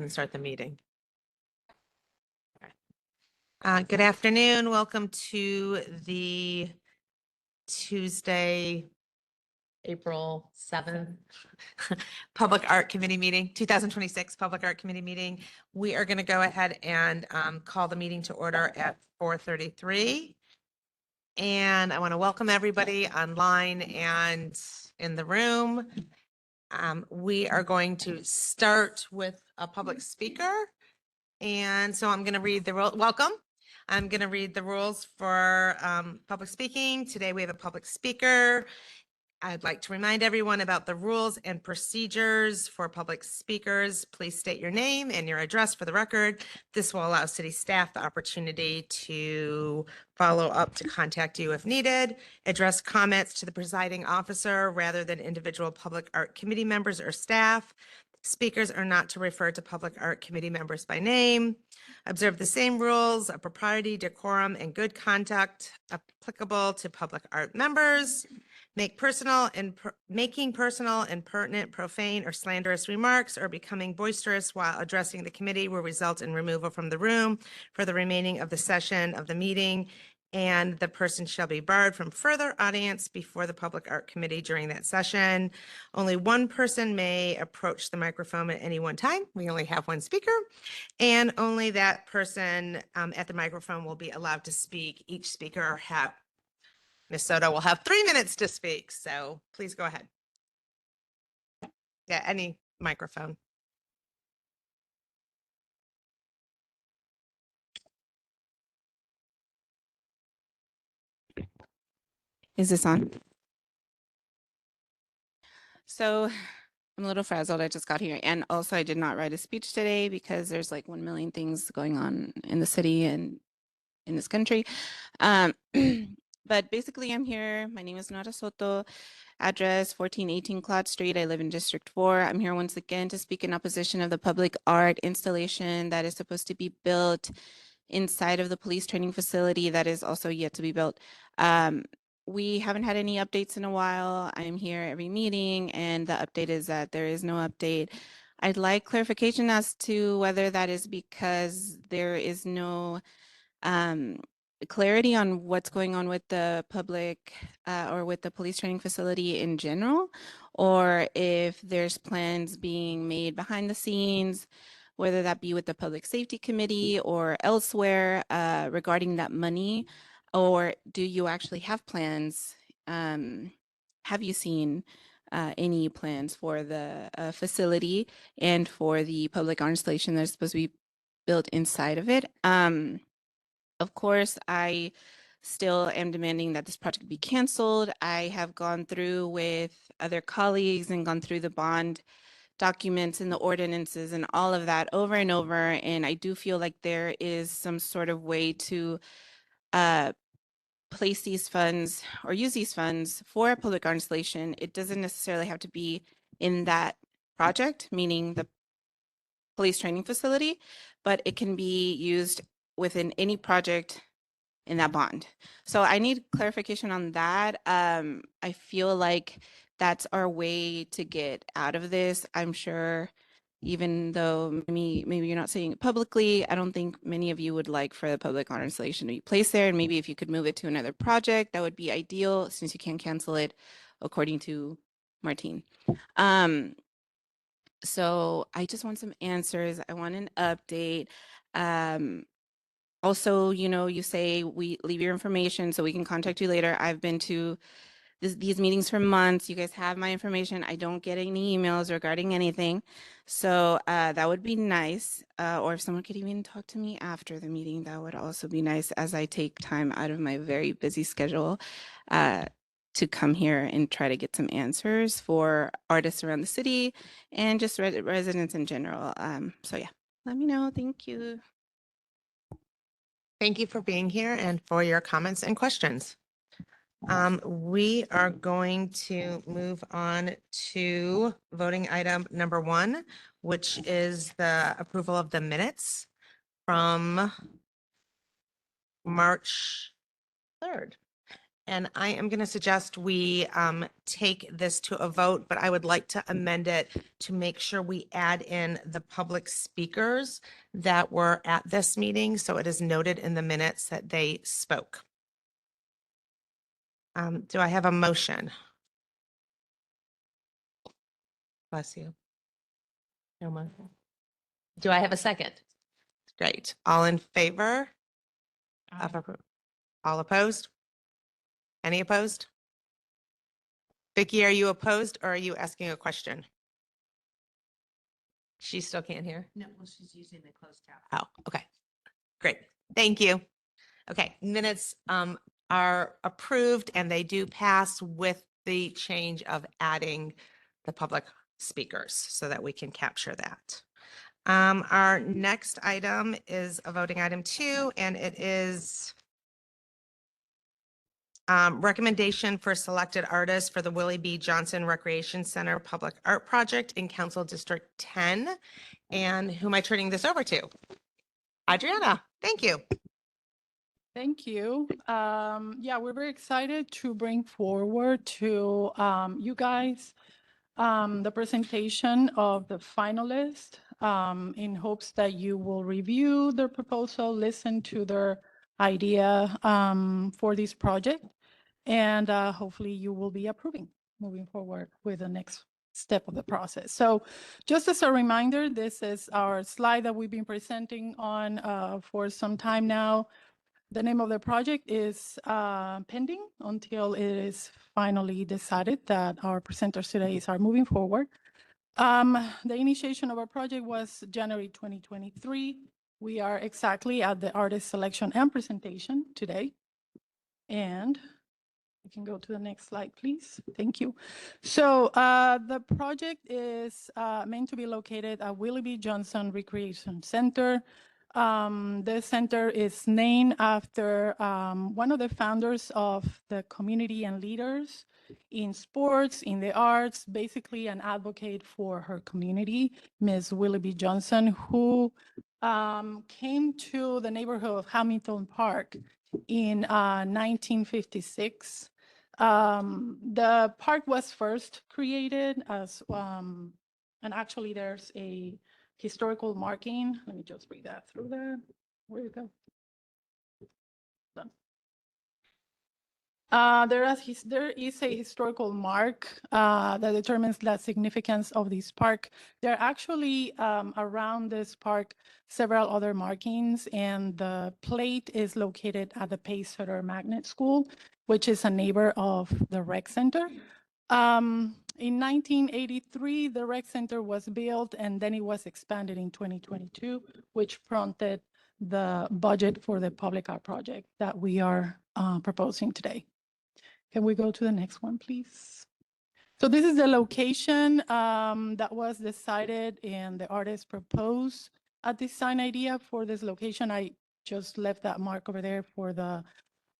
and start the meeting. Good afternoon. Welcome to the Tuesday, April 7th Public Art Committee meeting, 2026 Public Art Committee meeting. We are going to go ahead and call the meeting to order at 4:33. And I want to welcome everybody online and in the room. We are going to start with a public speaker. And so I'm going to read the rule. Welcome. I'm going to read the rules for public speaking. Today we have a public speaker. I'd like to remind everyone about the rules and procedures for public speakers. Please state your name and your address for the record. This will allow city staff the opportunity to follow up to contact you if needed. Address comments to the presiding officer rather than individual public art committee members or staff. Speakers are not to refer to public art committee members by name. Observe the same rules of propriety, decorum, and good conduct applicable to public art members. Making personal and pertinent, profane, or slanderous remarks or becoming boisterous while addressing the committee will result in removal from the room for the remaining of the session of the meeting, and the person shall be barred from further audience before the Public Art Committee during that session. Only one person may approach the microphone at any one time. We only have one speaker, and only that person at the microphone will be allowed to speak. Each speaker Ms. Soto will have 3 minutes to speak, so please go ahead. Yeah, any microphone. Is this on? So I'm a little frazzled. I just got here. And also I did not write a speech today because there's like 1 million things going on in the city and in this country. But basically I'm here. My name is Nora Soto, address 1418 Claude Street. I live in District 4. I'm here once again to speak in opposition of the public art installation that is supposed to be built inside of the police training facility that is also yet to be built. We haven't had any updates in a while. I'm here every meeting, and the update is that there is no update. I'd like clarification as to whether that is because there is no clarity on what's going on with the public or with the police training facility in general, or if there's plans being made behind the scenes, whether that be with the Public Safety Committee or elsewhere regarding that money, or do you actually have plans? Have you seen any plans for the facility and for the public art installation that's supposed to be built inside of it? Of course, I still am demanding that this project be canceled. I have gone through with other colleagues and gone through the bond documents and the ordinances and all of that over and over. And I do feel like there is some sort of way to place these funds or use these funds for a public art installation. It doesn't necessarily have to be in that project, meaning the police training facility, but it can be used within any project in that bond. So I need clarification on that. I feel like that's our way to get out of this. I'm sure, even though maybe you're not saying it publicly, I don't think many of you would like for the public art installation to be placed there. And maybe if you could move it to another project, that would be ideal, since you can't cancel it, according to Martine. So I just want some answers. I want an update. Also, you say we leave your information so we can contact you later. I've been to these meetings for months. You guys have my information. I don't get any emails regarding anything. So that would be nice. Or if someone could even talk to me after the meeting, that would also be nice, as I take time out of my very busy schedule to come here and try to get some answers for artists around the city and just residents in general. So yeah, let me know. Thank you. Thank you for being here and for your comments and questions. We are going to move on to voting item number 1, which is the approval of the minutes from March 3rd. And I am going to suggest we take this to a vote, but I would like to amend it to make sure we add in the public speakers that were at this meeting, so it is noted in the minutes that they spoke. Do I have a motion? Bless you. No motion. Do I have a second? Great. All in favor? of appro- All opposed? Any opposed? Vicky, are you opposed or are you asking a question? She still can't hear? No, well, she's using the closed tab. Oh, okay. Great. Thank you. Okay, minutes are approved and they do pass with the change of adding the public speakers so that we can capture that. Our next item is a voting item 2, and it is recommendation for selected artists for the Willie B. Johnson Recreation Center Public Art Project in Council District 10. And who am I turning this over to? Adriana, thank you. Thank you. Yeah, we're very excited to bring forward to you guys the presentation of the finalists in hopes that you will review their proposal, listen to their idea for this project, and hopefully you will be approving moving forward with the next step of the process. So just as a reminder, this is our slide that we've been presenting on for some time now. The name of the project is pending until it is finally decided that our presenters today are moving forward. The initiation of our project was January 2023. We are exactly at the artist selection and presentation today. And you can go to the next slide, please. Thank you. So the project is meant to be located at Willie B. Johnson Recreation Center. The center is named after one of the founders of the community and leaders in sports, in the arts, basically an advocate for her community, Ms. Willie B. Johnson, who came to the neighborhood of Hamilton Park in 1956. The park was first created as, and actually there's a historical marking. Let me just read that through there. Where you go? Done. There is a historical mark that determines the significance of this park. There are actually around this park several other markings, and the plate is located at the Pacesetter Magnet School, which is a neighbor of the rec center. In 1983, the rec center was built and then it was expanded in 2022, which prompted the budget for the public art project that we are proposing today. Can we go to the next one, please? So this is the location that was decided and the artist proposed a design idea for this location. I just left that mark over there for the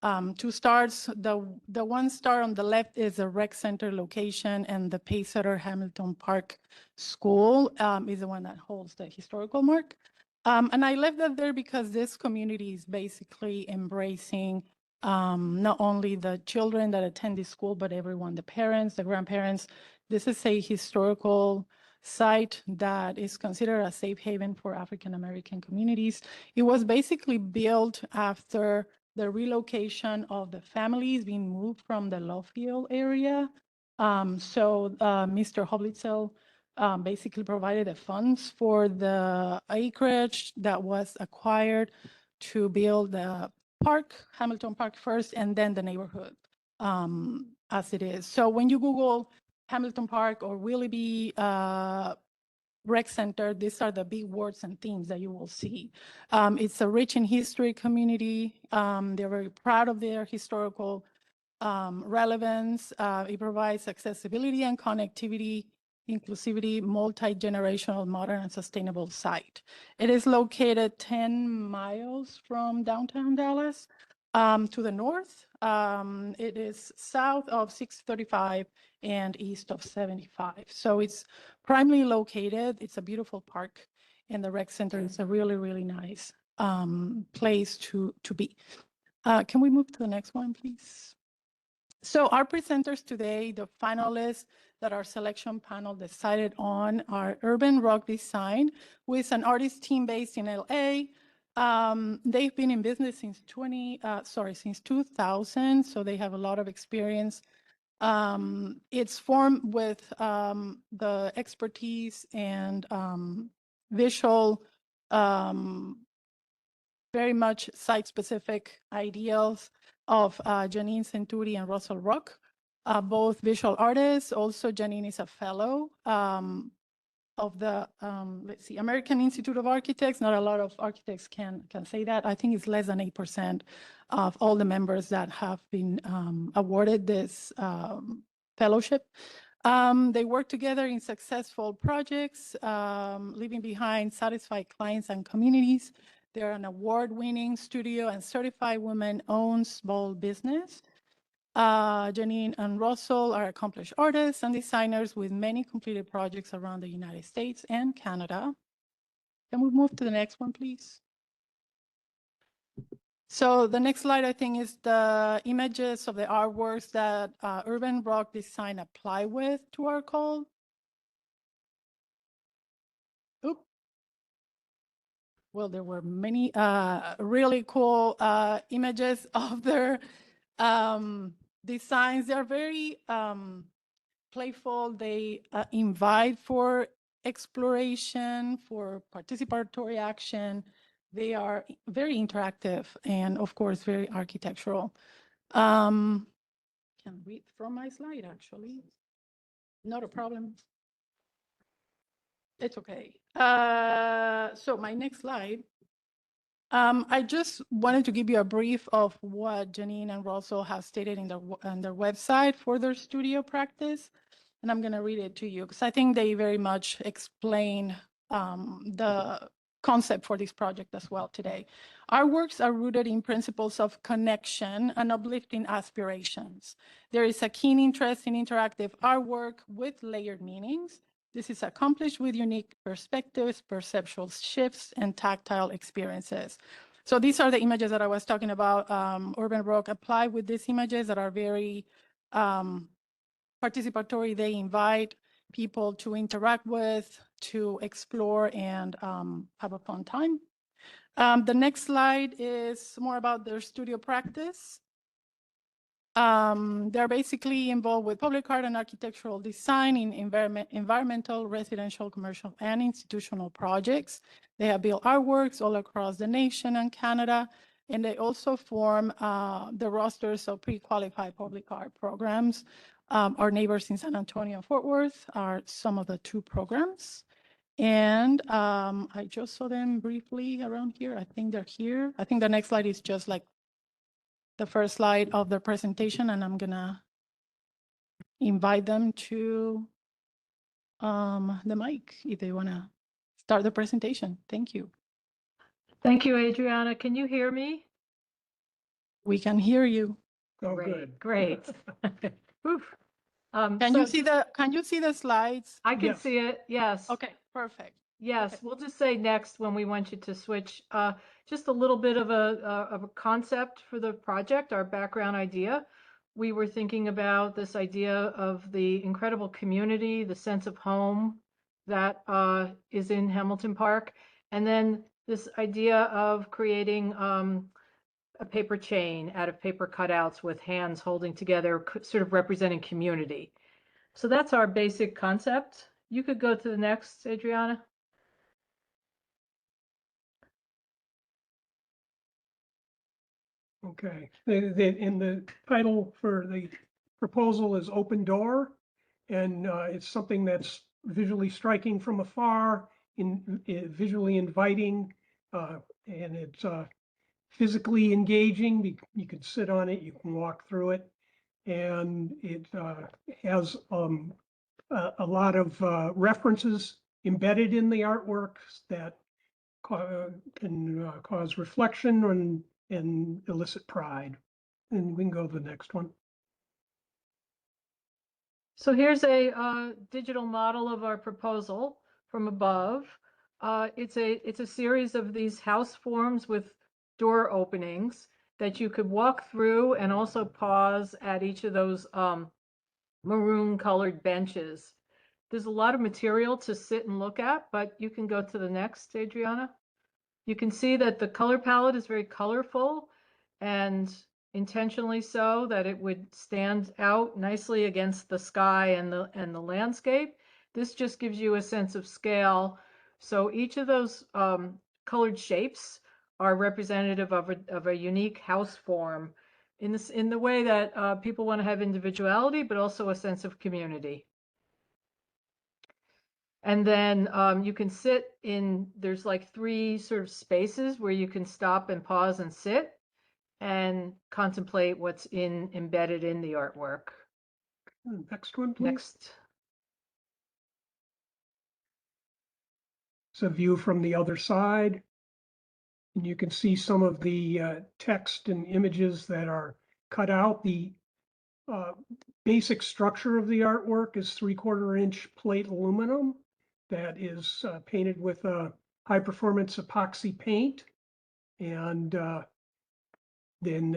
2 stars. The 1 star on the left is a rec center location, and the Pacesetter Hamilton Park School is the one that holds the historical mark. And I left that there because this community is basically embracing not only the children that attend this school, but everyone, the parents, the grandparents. This is a historical site that is considered a safe haven for African American communities. It was basically built after the relocation of the families being moved from the Luffield area. So Mr. Hoblitzel basically provided the funds for the acreage that was acquired to build the park, Hamilton Park first, and then the neighborhood as it is. So when you Google Hamilton Park or Willie B. Rec Center, these are the big words and themes that you will see. It's a rich in history community. They're very proud of their historical relevance. It provides accessibility and connectivity, inclusivity, multi-generational, modern and sustainable site. It is located 10 miles from downtown Dallas. To the north, it is south of 635 and east of 75. So it's primarily located. It's a beautiful park, and the rec center is a really, really nice place to be. Can we move to the next one, please? So our presenters today, the finalists that our selection panel decided on are Urban Rock Design, who is an artist team based in LA. They've been in business since 2000, so they have a lot of experience. It's formed with the expertise and visual, very much site-specific ideals of Janine Centuri and Russell Rock, both visual artists. Also, Janine is a fellow of the, let's see, American Institute of Architects. Not a lot of architects can say that. I think it's less than 8% of all the members that have been awarded this fellowship. They work together in successful projects, leaving behind satisfied clients and communities. They're an award-winning studio and certified women-owned small business. Janine and Russell are accomplished artists and designers with many completed projects around the United States and Canada. Can we move to the next one, please? So the next slide, I think, is the images of the artworks that Urban Rock Design apply with to our call. Oop. Well, there were many really cool images of their designs. They're very playful. They invite for exploration, for participatory action. They are very interactive and, of course, very architectural. Can read from my slide, actually. Not a problem. It's okay. So my next slide. I just wanted to give you a brief of what Janine and Russell have stated in their website for their studio practice. And I'm going to read it to you because I think they very much explain the concept for this project as well today. Our works are rooted in principles of connection and uplifting aspirations. There is a keen interest in interactive artwork with layered meanings. This is accomplished with unique perspectives, perceptual shifts, and tactile experiences. So these are the images that I was talking about. Urban Rock apply with these images that are very participatory. They invite people to interact with, to explore, and have a fun time. The next slide is more about their studio practice. They're basically involved with public art and architectural design in environmental, residential, commercial, and institutional projects. They have built artworks all across the nation and Canada, and they also form the rosters of pre-qualified public art programs. Our neighbors in San Antonio and Fort Worth are some of the two programs. And I just saw them briefly around here. I think they're here. I think the next slide is just like the first slide of the presentation, and I'm gonna invite them to the mic if they wanna start the presentation. Thank you. Thank you, Adriana. Can you hear me? We can hear you. Oh, Great, good. great. Oof. Can you see the slides? I can Yes. see it, yes. Okay, perfect. Yes, Okay. we'll just say next when we want you to switch. Just a little bit of a concept for the project, our background idea. We were thinking about this idea of the incredible community, the sense of home that is in Hamilton Park, and then this idea of creating a paper chain out of paper cutouts with hands holding together, sort of representing community. So that's our basic concept. You could go to the next, Adriana. Okay, and the title for the proposal is Open Door. And it's something that's visually striking from afar, visually inviting, and it's physically engaging. You can sit on it, you can walk through it. And it has a lot of references embedded in the artworks that can cause reflection and elicit pride. And we can go to the next one. So here's a digital model of our proposal from above. It's a series of these house forms with door openings, that you could walk through and also pause at each of those maroon colored benches. There's a lot of material to sit and look at, but you can go to the next, Adriana. You can see that the color palette is very colorful and intentionally so that it would stand out nicely against the sky and the landscape. This just gives you a sense of scale. So each of those colored shapes are representative of a unique house form in the way that people want to have individuality, but also a sense of community. And then you can sit in, there's like 3 sort of spaces where you can stop and pause and sit and contemplate what's embedded in the artwork. Next one, please. Next. It's a view from the other side. And you can see some of the text and images that are cut out. The basic structure of the artwork is 3/4 inch plate aluminum that is painted with a high performance epoxy paint and then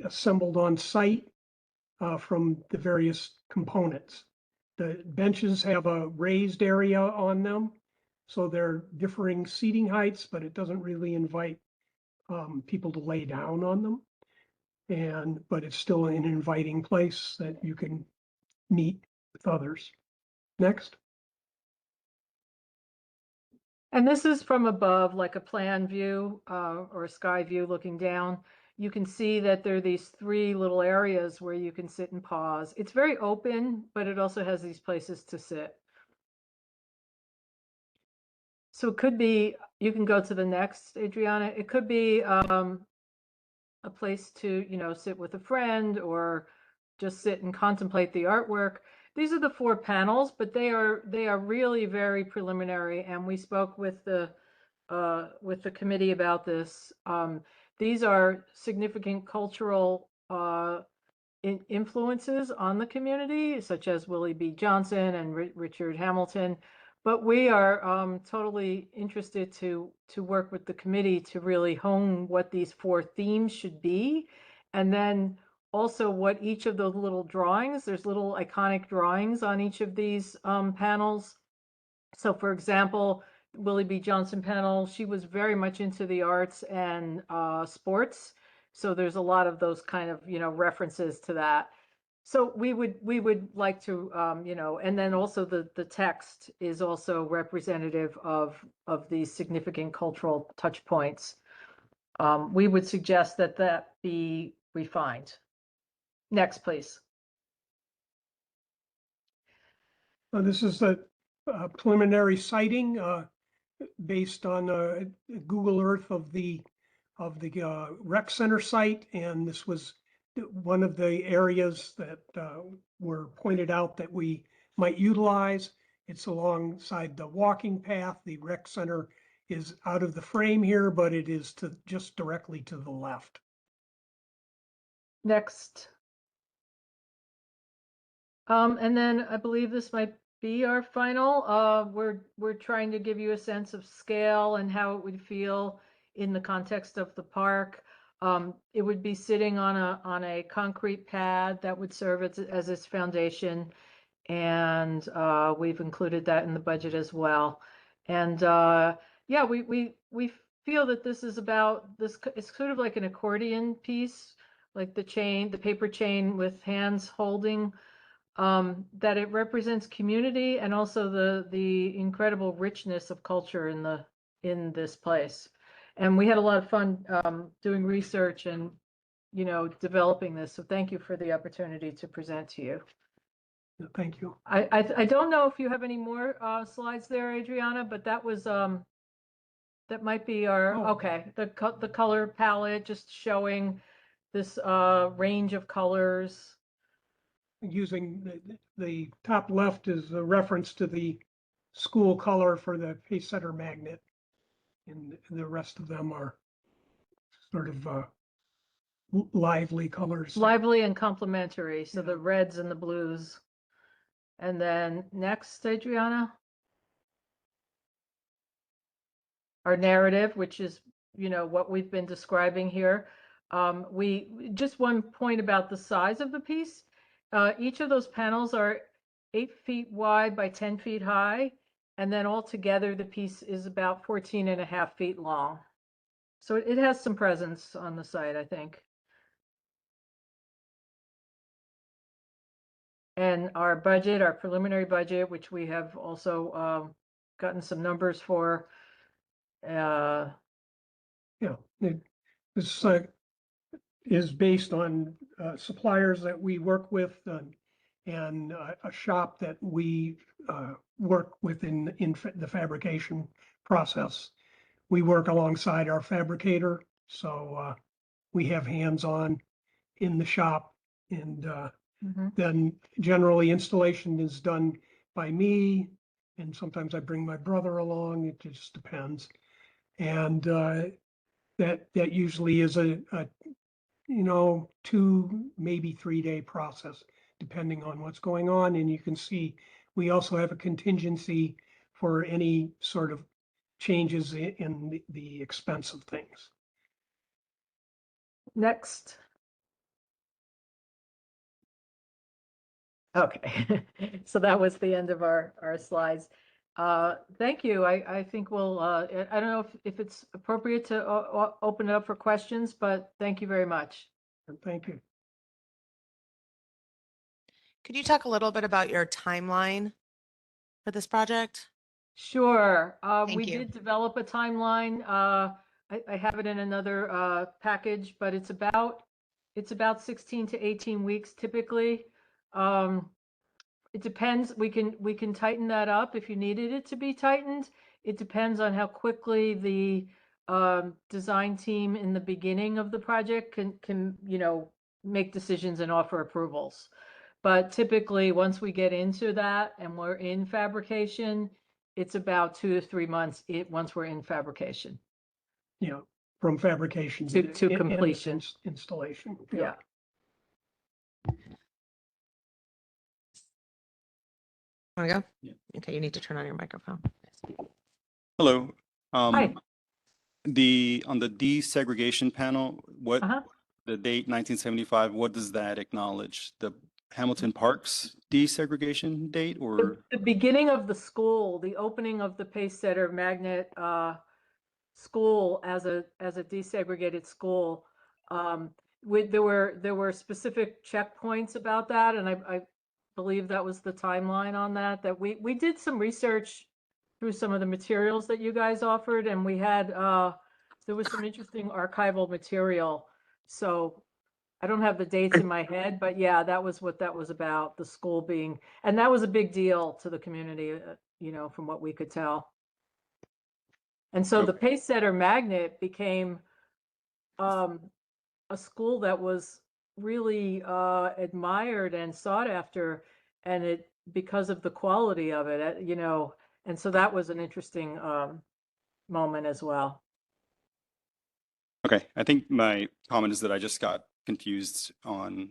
assembled on site from the various components. The benches have a raised area on them, so they're differing seating heights, but it doesn't really invite people to lay down on them. But it's still an inviting place that you can meet with others. Next. And this is from above, like a plan view or a sky view looking down. You can see that there are these 3 little areas where you can sit and pause. It's very open, but it also has these places to sit. So it could be, you can go to the next, Adriana. It could be a place to, sit with a friend or just sit and contemplate the artwork. These are the 4 panels, but they are really very preliminary, and we spoke with the committee about this. These are significant cultural influences on the community, such as Willie B. Johnson and Richard Hamilton. But we are totally interested to work with the committee to really hone what these 4 themes should be, and then also what each of those little drawings, there's little iconic drawings on each of these panels. So for example, Willie B. Johnson panel, she was very much into the arts and sports. So there's a lot of those kind of, references to that. So we would like to, and then also the text is also representative of these significant cultural touch points. We would suggest that be refined. Next, please. This is the preliminary sighting based on Google Earth of the rec center site, and this was one of the areas that were pointed out that we might utilize. It's alongside the walking path. The rec center is out of the frame here, but it is just directly to the left. Next. And then I believe this might be our final. We're trying to give you a sense of scale and how it would feel in the context of the park. It would be sitting on a concrete pad that would serve as its foundation, and we've included that in the budget as well. And yeah, we feel that this is about this. It's sort of like an accordion piece, like the paper chain with hands holding. That it represents community and also the incredible richness of culture in this place. And we had a lot of fun doing research and developing this. So thank you for the opportunity to present to you. Thank you. I don't know if you have any more slides there, Adriana, but that was that might be our okay. The color palette, just showing this range of colors. Using the top left is a reference to the school color for the Pace Setter magnet, and the rest of them are sort of lively colors. Lively and complementary, so the reds and the blues. And then next, Adriana. Our narrative, which is what we've been describing here. Just one point about the size of the piece. Each of those panels are 8 feet wide by 10 feet high. And then altogether, the piece is about 14.5 feet long. So it has some presence on the site, I think. And our budget, our preliminary budget, which we have also gotten some numbers for. Yeah, this is based on suppliers that we work with and a shop that we work with in the fabrication process. We work alongside our fabricator, so we have hands-on in the shop, and then generally installation is done by me, and sometimes I bring my brother along. It just depends. And that usually is a 2, maybe 3-day process, depending on what's going on. And you can see we also have a contingency for any sort of changes in the expense of things. Next. Okay, so that was the end of our slides. Thank you. I think we'll, I don't know if it's appropriate to open it up for questions, but thank you very much. And thank you. Could you talk a little bit about your timeline for this project? Sure. Thank We you. did develop a timeline. I have it in another package, but it's about 16 to 18 weeks typically. It depends. We can tighten that up if you needed it to be tightened. It depends on how quickly the design team in the beginning of the project can make decisions and offer approvals. But typically, once we get into that and we're in fabrication, it's about 2 to 3 months once we're in fabrication. From fabrication To end of completion. Installation. Yeah. Want to go? Yeah. Okay, you need to turn on your microphone. Hello. Hi. On the desegregation panel, what the date 1975, what does that acknowledge? The Hamilton Parks desegregation date, or? The beginning of the school, the opening of the Pacesetter Magnet school as a desegregated school. There were specific checkpoints about that, and I believe that was the timeline on that we did some research through some of the materials that you guys offered, and we had there was some interesting archival material. So I don't have the dates in my head, but yeah, that was what that was about, the school being, and that was a big deal to the community, from what we could tell. And so the Pacesetter Magnet became a school that was really admired and sought after, and because of the quality of it, and so that was an interesting moment as well. Okay, I think my comment is that I just got confused on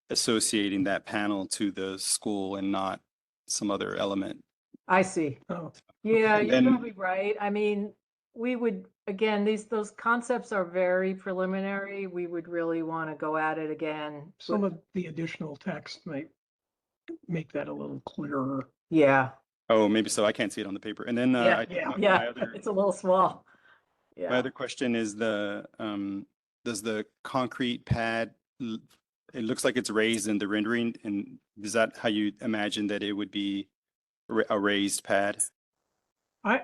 associating that panel to the school and not some other element. I see. Oh, Yeah, And you're then- probably right. I mean, we would, again, those concepts are very preliminary. We would really want to go at it again. some of the additional text might make that a little clearer. Yeah, Oh, maybe so. I can't see it on the paper. And then yeah, I think my yeah. other It's a little small. my Yeah. other question is does the concrete pad it looks like it's raised in the rendering, and is that how you imagine that it would be a raised pad?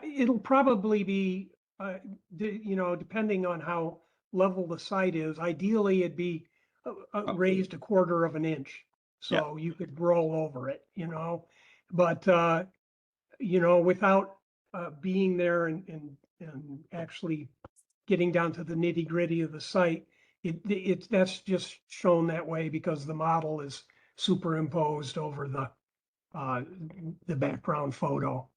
It'll probably be, depending on how level the site is, ideally it'd be raised 1/4 of an inch. So you could roll over it, but, without being there and actually getting down to the nitty-gritty of the site, that's just shown that way because the model is superimposed over the background photo.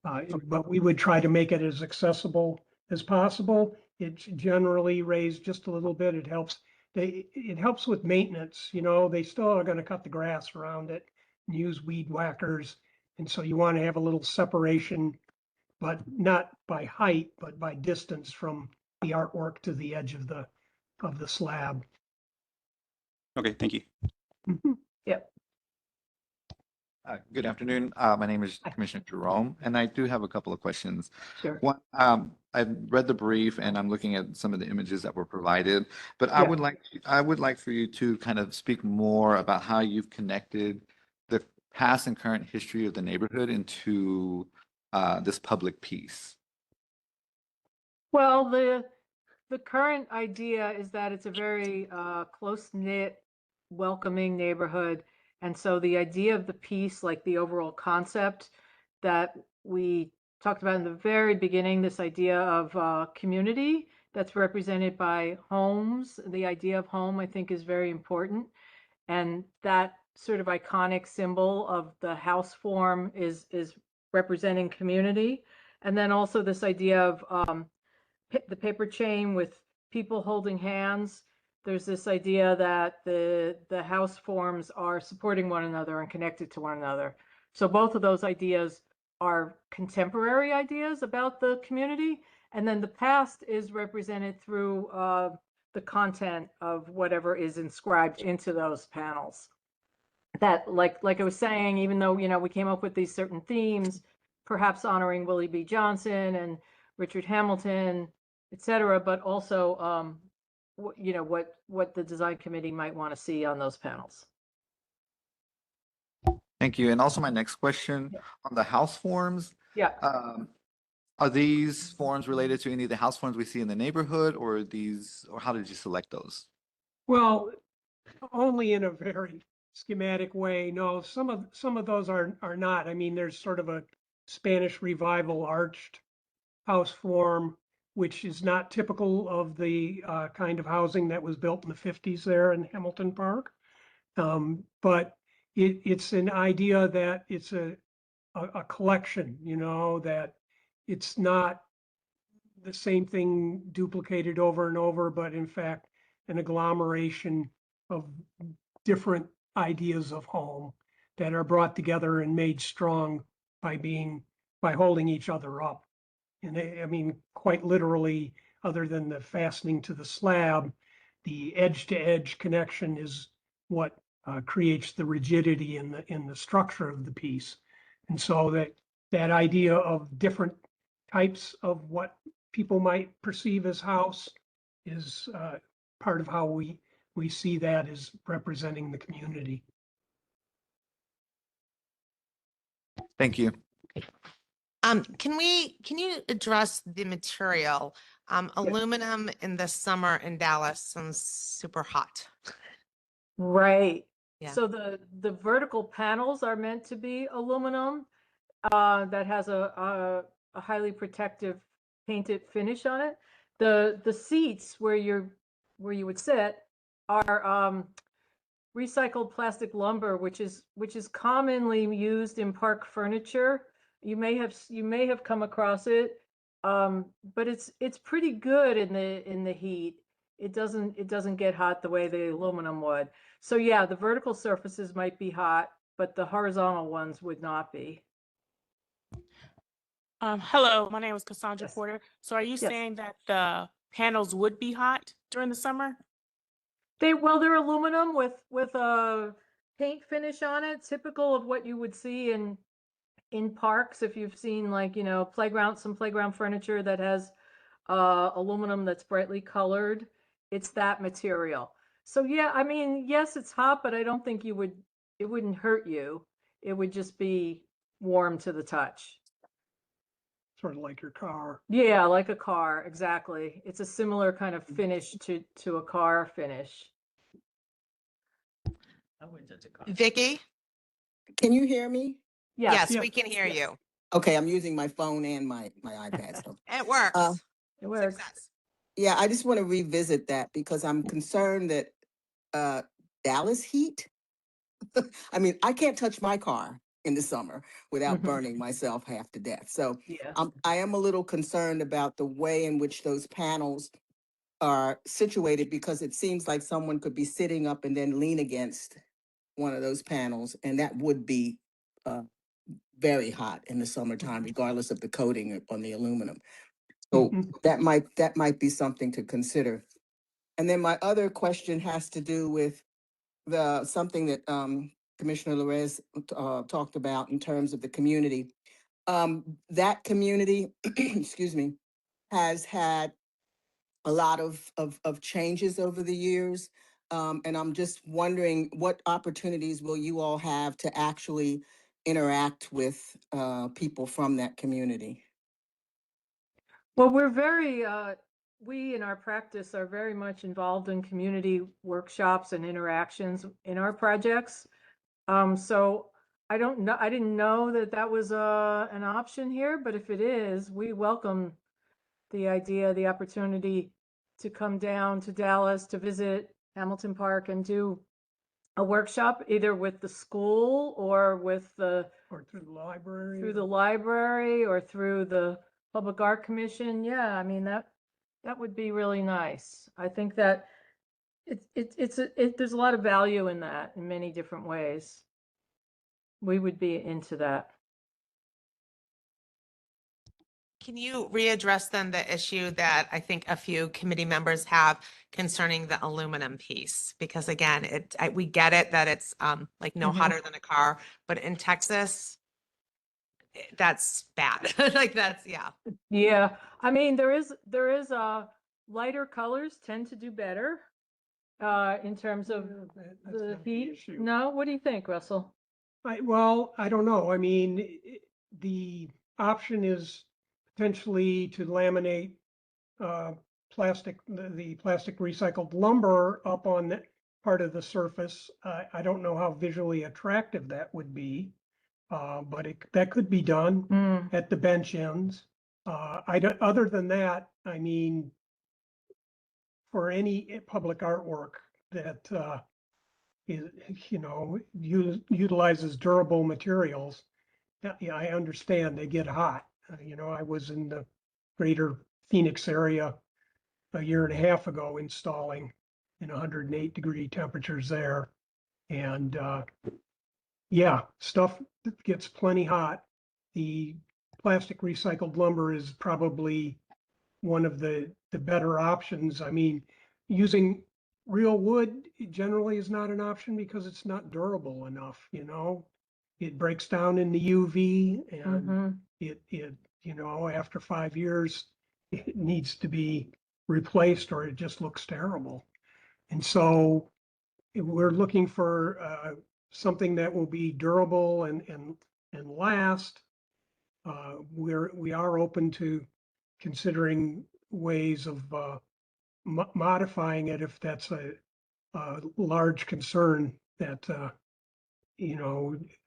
But we would try to make it as accessible as possible. It's generally raised just a little bit. It helps with maintenance, they still are gonna cut the grass around it and use weed whackers. And so you want to have a little separation, but not by height, but by distance from the artwork to the edge of the slab. Okay, thank you. Mhm. Good afternoon. My name is Hi. Commissioner Jerome, and I do have a couple of questions. Sure. One, I've read the brief and I'm looking at some of the images that were provided, but I Yeah. would like for you to kind of speak more about how you've connected the past and current history of the neighborhood into this public piece. Well, the current idea is that it's a very close-knit, welcoming neighborhood. And so the idea of the piece, like the overall concept that we talked about in the very beginning, this idea of community that's represented by homes, the idea of home, I think, is very important. And that sort of iconic symbol of the house form is representing community. And then also this idea of the paper chain with people holding hands. There's this idea that the house forms are supporting one another and connected to one another. So both of those ideas are contemporary ideas about the community. And then the past is represented through the content of whatever is inscribed into those panels. That, like I was saying, even though, we came up with these certain themes, perhaps honoring Willie B. Johnson and Richard Hamilton, et cetera, but also, what the design committee might want to see on those panels. Thank you. And also my next question Yeah. on the house forms. Yeah. Are these forms related to any of the house forms we see in the neighborhood, or how did you select those? Well, only in a very schematic way. No, some of those are not. I mean, there's sort of a Spanish Revival arched house form, which is not typical of the kind of housing that was built in the 50s there in Hamilton Park. But it's an idea that it's a collection, that it's not the same thing duplicated over and over, but in fact, an agglomeration of different ideas of home that are brought together and made strong by holding each other up. And I mean, quite literally, other than the fastening to the slab, the edge to edge connection is what creates the rigidity in the structure of the piece. And so that idea of different types of what people might perceive as house is part of how we see that as representing the community. Thank you. Can you address the material? Aluminum in the summer in Dallas sounds super hot. Right. Yeah. So the vertical panels are meant to be aluminum that has a highly protective painted finish on it. The seats where you would sit are recycled plastic lumber, which is commonly used in park furniture. You may have come across it, but it's pretty good in the heat. It doesn't get hot the way the aluminum would. So yeah, the vertical surfaces might be hot, but the horizontal ones would not be. Hello, my name is Cassandra Yes. Porter. So are you Yes. saying that the panels would be hot during the summer? They're aluminum with a paint finish on it, typical of what you would see in parks. If you've seen some playground furniture that has aluminum that's brightly colored, it's that material. So yeah, I mean, yes, it's hot, but I don't think it wouldn't hurt you. It would just be warm to the touch. Sort of like your car. Yeah, like a car, exactly. It's a similar kind of finish to a car finish. Vicky? Can you hear me? Yes, Yeah. we can hear you. Okay, I'm using my phone and my iPad. So, It works. It works. Success. yeah, I just want to revisit that because I'm concerned that Dallas heat. I mean, I can't touch my car in the summer without Mhm. burning myself half to death. So Yeah. I am a little concerned about the way in which those panels are situated because it seems like someone could be sitting up and then lean against one of those panels, and that would be very hot in the summertime, regardless of the coating on the aluminum. So Mhm. that might be something to consider. And then my other question has to do with something that Commissioner Larez talked about in terms of the community. That community, excuse me, has had a lot of changes over the years. And I'm just wondering what opportunities will you all have to actually interact with people from that community? Well, we're very, we in our practice are very much involved in community workshops and interactions in our projects. So I don't know, I didn't know that that was an option here, but if it is, we welcome the idea, the opportunity to come down to Dallas to visit Hamilton Park and do a workshop either with the school or with Or through the library. through the library or through the Public Art Commission. Yeah, I mean, that would be really nice. I think that there's a lot of value in that in many different ways. We would be into that. Can you readdress then the issue that I think a few committee members have concerning the aluminum piece? Because again, we get it that it's like no Mhm. hotter than a car, but in Texas, that's bad. Like that's, yeah. Yeah, I mean, there is lighter colors tend to do better in terms of That's the not the heat. issue. No, what do you think, Russell? Well, I don't know. I mean, the option is potentially to laminate the plastic recycled lumber up on that part of the surface. I don't know how visually attractive that would be, but that could be done Mm. at the bench ends. Other than that, I mean, for any public artwork that is, utilizes durable materials, yeah, I understand they get hot. I was in the greater Phoenix area a year and a half ago installing in 108-degree temperatures there. And yeah, stuff gets plenty hot. The plastic recycled lumber is probably one of the better options. I mean, using real wood generally is not an option because it's not durable enough, It breaks down in the UV and Mhm. it after 5 years, it needs to be replaced or it just looks terrible. And so we're looking for something that will be durable and last. We are open to considering ways of modifying it if that's a large concern that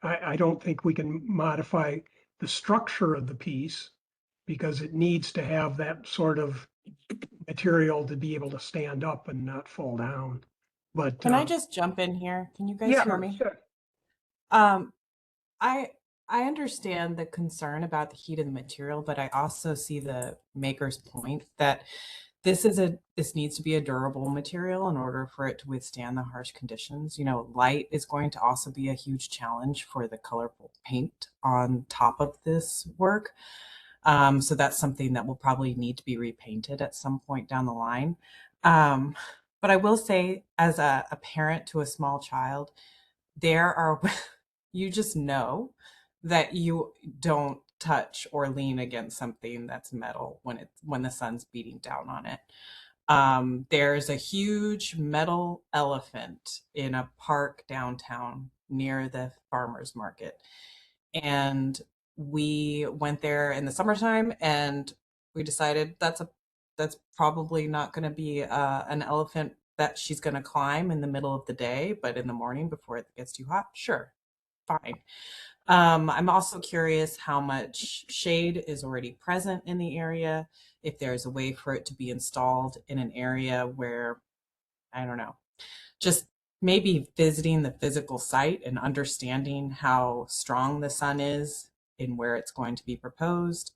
I don't think we can modify the structure of the piece because it needs to have that sort of material to be able to stand up and not fall down. But Can I just jump in here? Can you guys Yeah, hear me? sure. Um, I I understand the concern about the heat of the material, but I also see the maker's point that this needs to be a durable material in order for it to withstand the harsh conditions. You know, light is going to also be a huge challenge for the colorful paint on top of this work. So that's something that will probably need to be repainted at some point down the line. But I will say, as a parent to a small child, there are you just know that you don't touch or lean against something that's metal when the sun's beating down on it. There's a huge metal elephant in a park downtown near the farmers market, and we went there in the summertime, and we decided that's probably not going to be an elephant that she's going to climb in the middle of the day, but in the morning before it gets too hot, sure, fine. I'm also curious how much shade is already present in the area, if there's a way for it to be installed in an area where, I don't know, just maybe visiting the physical site and understanding how strong the sun is and where it's going to be proposed.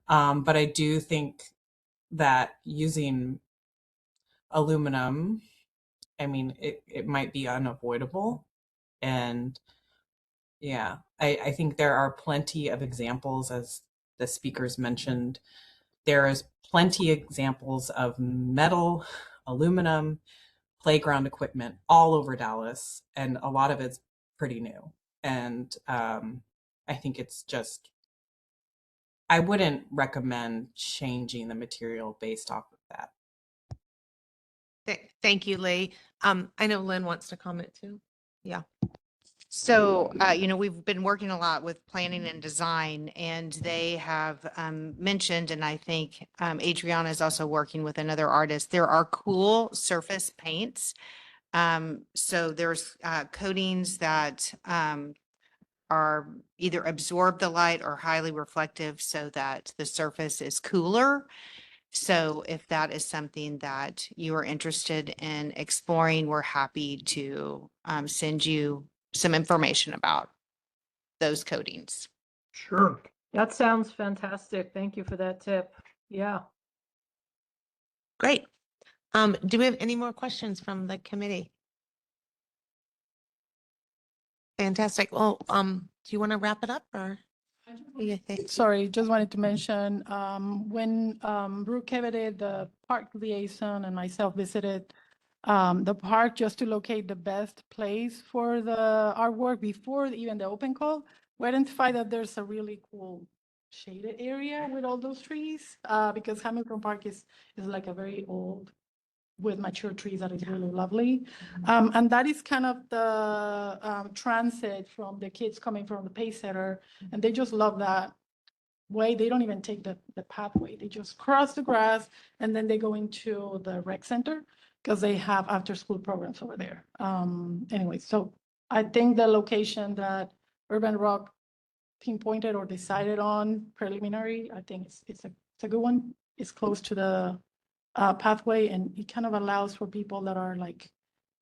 But I do think that using aluminum, I mean, it might be unavoidable. And yeah, I think there are plenty of examples, as the speakers mentioned. There is plenty examples of metal, aluminum, playground equipment all over Dallas, and a lot of it's pretty new. And I think it's just, I wouldn't recommend changing the material based off of that. Thank you, Lee. I know Lynn wants to comment too. Yeah. So, we've been working a lot with planning and design, and they have mentioned, and I think Adriana is also working with another artist, there are cool surface paints. So there's coatings that are either absorb the light or highly reflective so that the surface is cooler. So if that is something that you are interested in exploring, we're happy to send you some information about those coatings. Sure. That sounds fantastic. Thank you for that tip. Yeah. Great. Do we have any more questions from the committee? Fantastic. Well, do you want to wrap it up or? What do you think? Sorry, just wanted to mention, when Brooke Kevede, the park liaison, and myself visited the park just to locate the best place for the artwork before even the open call, we identified that there's a really cool shaded area with all those trees, because Hamilton Park is like a very old with mature trees that is really lovely. And that is kind of the transit from the kids coming from the Pace Center, and they just love that way. They don't even take the pathway. They just cross the grass and then they go into the rec center because they have after school programs over there. Anyway, so I think the location that Urban Rock pinpointed or decided on preliminary, I think it's a good one. It's close to the pathway, and it kind of allows for people that are like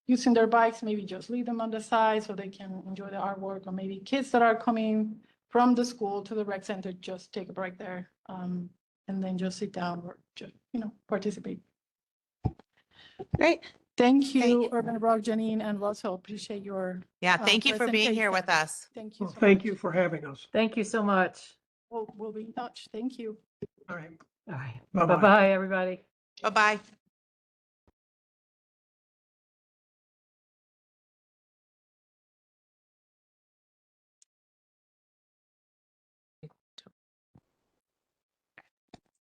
using their bikes, maybe just leave them on the side so they can enjoy the artwork, or maybe kids that are coming from the school to the rec center, just take a break there, and then just sit down or just, participate. Great. Thank you, Thank- Urban Rock, Janine, and Russell. Appreciate your. Yeah, thank you for being here with presentation. us. Thank you. Well, so thank much. you for having us. Thank you so much. We'll be in touch. Thank you. All right. All right. Bye-bye. Bye-bye, everybody. Bye-bye.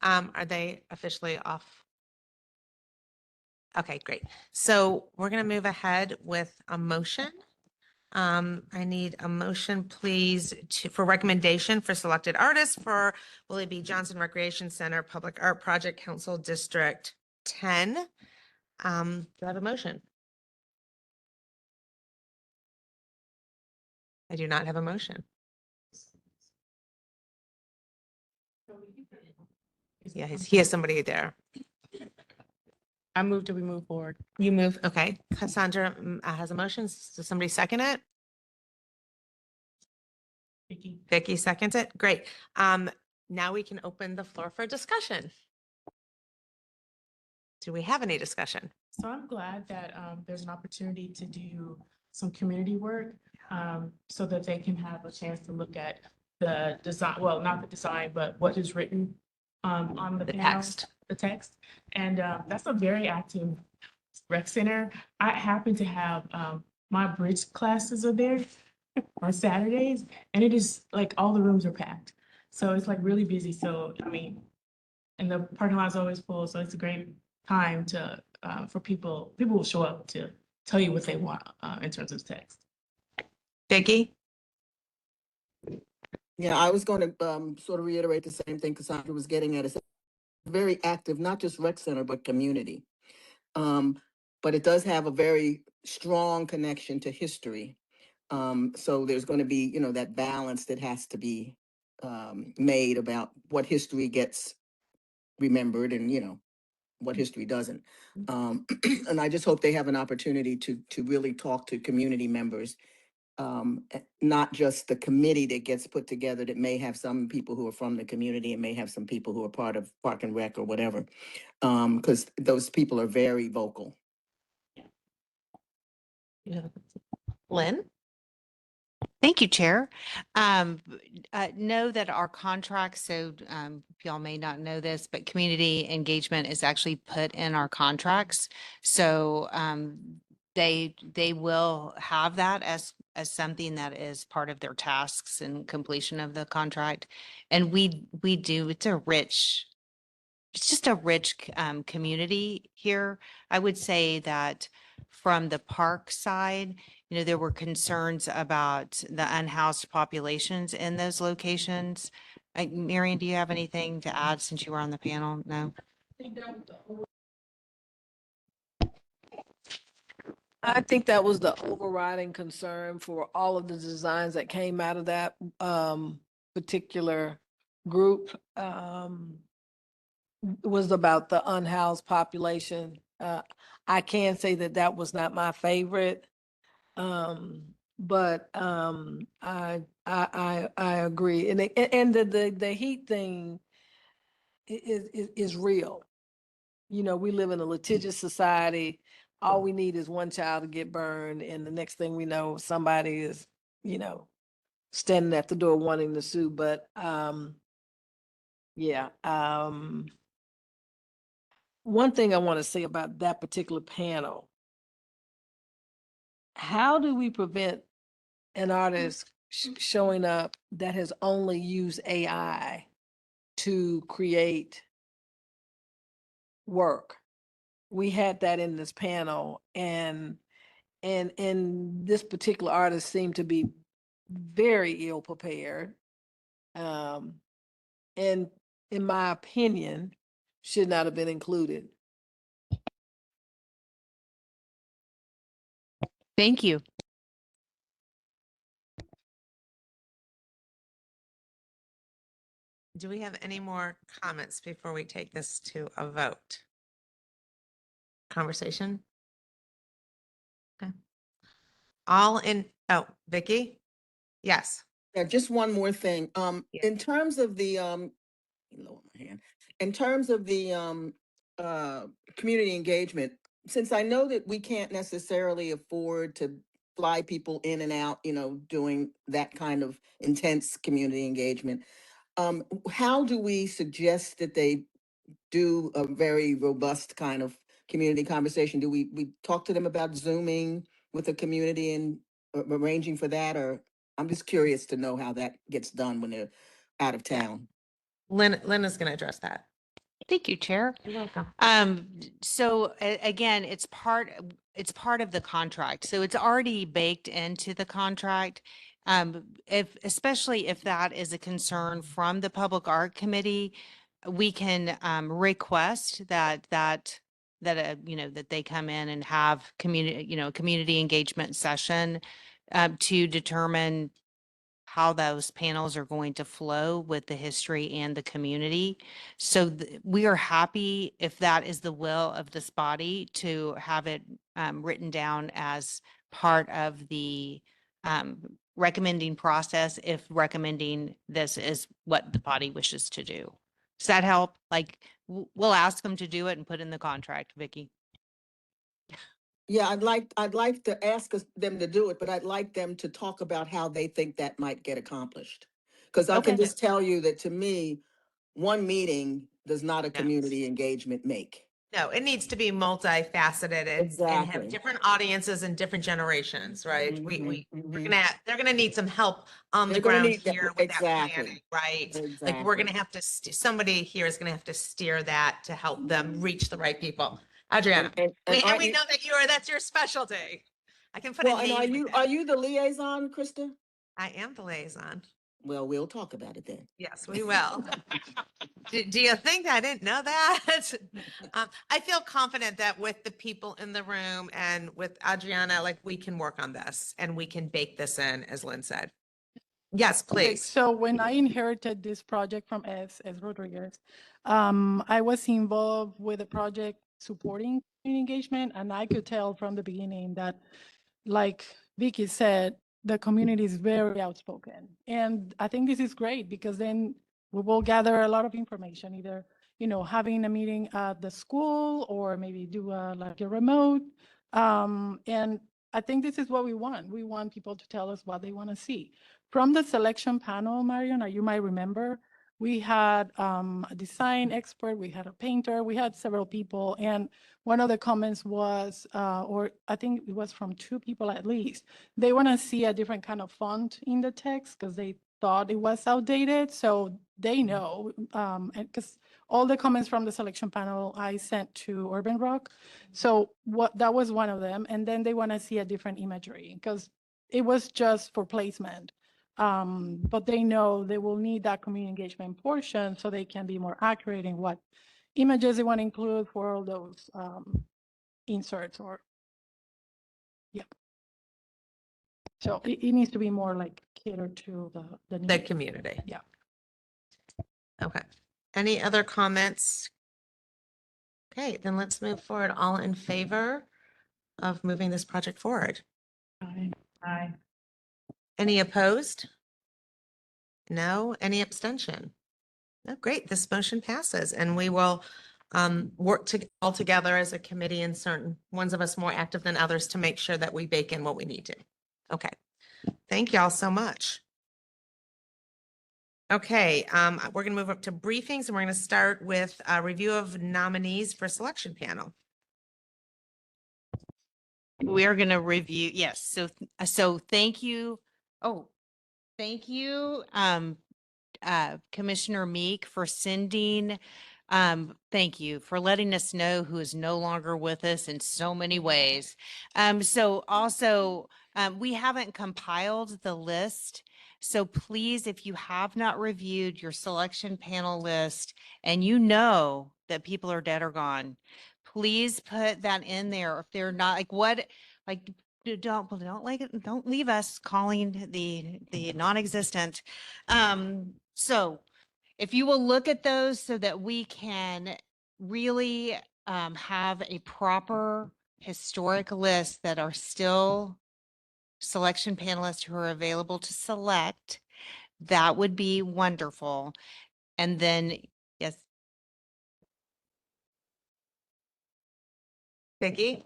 Are they officially off? Okay, great. So we're going to move ahead with a motion. I need a motion, please, for recommendation for selected artists for Willie B. Johnson Recreation Center Public Art Project Council District 10. Do I have a motion? I do not have a motion. Yeah, he has somebody there. I move to move forward. You move, okay. Cassandra has a motion. Does somebody second it? Vicky seconds it. Great. Now we can open the floor for discussion. Do we have any discussion? So I'm glad that there's an opportunity to do some community work so that they can have a chance to look at the design, well, not the design, but what is written on the panel, Text. the text. And that's a very active rec center. I happen to have my bridge classes are there on Saturdays, and it is like all the rooms are packed. So it's like really busy. So, I mean, and the parking lot is always full. So it's a great time to for people will show up to tell you what they want in terms of text. Vicky? Yeah, I was going to sort of reiterate the same thing Cassandra was getting at. It's very active, not just rec center, but community. But it does have a very strong connection to history. So there's going to be, that balance that has to be made about what history gets remembered and, what history doesn't. And I just hope they have an opportunity to really talk to community members. Not just the committee that gets put together that may have some people who are from the community and may have some people who are part of Park and Rec or whatever, because those people are very vocal. Lynn? Thank you, Chair. Know that our contracts, so y'all may not know this, but community engagement is actually put in our contracts. So they will have that as something that is part of their tasks and completion of the contract. And we do, it's just a rich community here. I would say that from the park side, you know, there were concerns about the unhoused populations in those locations. Marion, do you have anything to add since you were on the panel? No? I think that was the overriding concern for all of the designs that came out of that particular group. Was about the unhoused population. I can say that that was not my favorite. But I agree. And the heat thing is real. You know, we live in a litigious society. All we need is one child to get burned, and the next thing we know, somebody is, you know, standing at the door wanting to sue. But yeah. One thing I want to say about that particular panel, how do we prevent an artist showing up that has only used AI to create work? We had that in this panel, and this particular artist seemed to be very ill prepared. And in my opinion, should not have been included. Thank you. Do we have any more comments before we take this to a vote? Conversation? Okay. All in, oh, Vicky? Yes. Yeah, just one more thing. Yeah. In terms of the, lower my hand. In terms of the, community engagement, since I know that we can't necessarily afford to fly people in and out, you know, doing that kind of intense community engagement, how do we suggest that they do a very robust kind of community conversation? Do we talk to them about Zooming with the community and arranging for that? Or I'm just curious to know how that gets done when they're out of town. Lynn is going to address that. Thank you, Chair. You're welcome. So again, it's part of the contract. So it's already baked into the contract. Especially if that is a concern from the Public Art Committee, we can request that you know, that they come in and have community engagement session to determine how those panels are going to flow with the history and the community. So we are happy, if that is the will of this body, to have it written down as part of the recommending process, if recommending this is what the body wishes to do. Does that help? Like, we'll ask them to do it and put in the contract, Vicky. Yeah, I'd like to ask them to do it, but I'd like them to talk about how they think that might get accomplished. Because I can Okay. just tell you that to me, one meeting does not a No. community engagement make. No, it needs to be multifaceted and have Exactly. different audiences and different generations, right? We're Mhm. they're gonna need some help on the They're gonna ground need that- here with that exactly. planning, right? Like, Exactly. we're gonna have to, somebody here is gonna have to steer that to help them reach the right people. Adriana, And and aren't we you- know that that's your specialty. I can put a Well, and name with are it. you the liaison, Krista? I am the liaison. Well, we'll talk about it then. Yes, we will. Do you think I didn't know that? I feel confident that with the people in the room and with Adriana, like, we can work on this and we can bake this in, as Lynn said. Yes, Okay, please. so when I inherited this project from S Rodriguez, I was involved with the project supporting community engagement, and I could tell from the beginning that, like Vicky said, the community is very outspoken. And I think this is great because then we will gather a lot of information, either, you know, having a meeting at the school or maybe do like a remote. And I think this is what we want. We want people to tell us what they want to see. From the selection panel, Marion, you might remember, we had a design expert, we had a painter, we had several people. And one of the comments was, or I think it was from 2 people at least, they want to see a different kind of font in the text because they thought it was outdated. So they know, and because all the comments from the selection panel I sent to Urban Rock. So that was one of them. And then they want to see a different imagery because it was just for placement. But they know they will need that community engagement portion so they can be more accurate in what images they want to include for all those inserts or, yeah. So it needs to be more like catered to the The needs. community. Yeah. Okay. Any other comments? Okay, then let's move forward. All in favor of moving this project forward? Aye. Any opposed? No. Any abstention? Oh, great. This motion passes and we will work all together as a committee and certain ones of us more active than others to make sure that we bake in what we need to. Okay. Thank y'all so much. Okay, we're going to move up to briefings and we're going to start with a review of nominees for selection panel. We are going to review, yes. So thank you. Oh, thank you, Commissioner Meek, for sending, thank you for letting us know who is no longer with us in so many ways. So also, we haven't compiled the list. So please, if you have not reviewed your selection panel list and you know that people are dead or gone, please put that in there. If they're not, don't leave us calling the non-existent. So if you will look at those so that we can really have a proper historic list that are still selection panelists who are available to select, that would be wonderful. And then, yes. Vicky?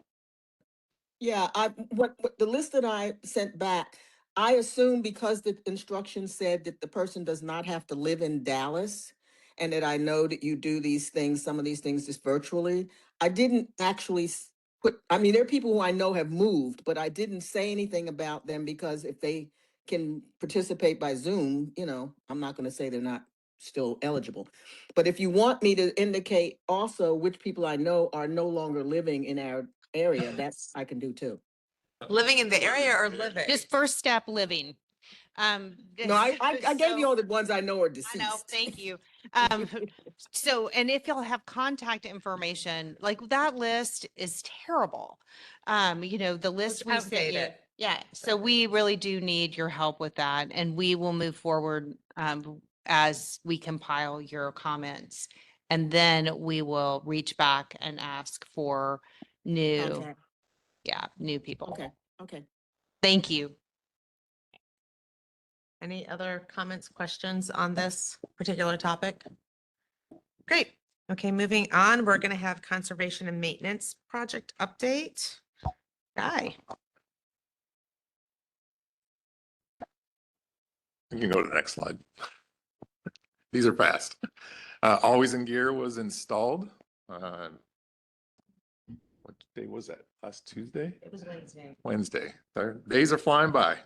Yeah, what the list that I sent back, I assume because the instructions said that the person does not have to live in Dallas, and that I know that you do these things, some of these things just virtually. I didn't actually put, I mean, there are people who I know have moved, but I didn't say anything about them because if they can participate by Zoom, I'm not going to say they're not still eligible. But if you want me to indicate also which people I know are no longer living in our area, that's I can do too. Living in the area or living? Just first step living. No, I gave you all the ones I know are deceased. I know, thank you. So, and if y'all have contact information, like that list is terrible. The list we sent you. outdated. Yeah, so we really do need your help with that and we will move forward as we compile your comments. And then we will reach back and ask for new people. Okay. Thank you. Any other comments, questions on this particular topic? Great. Okay, moving on, we're going to have conservation and maintenance project update. Guy. You can go to the next slide. These are fast. Always in Gear was installed. What day was that? Last Tuesday? It was Wednesday. Wednesday. Days are flying by.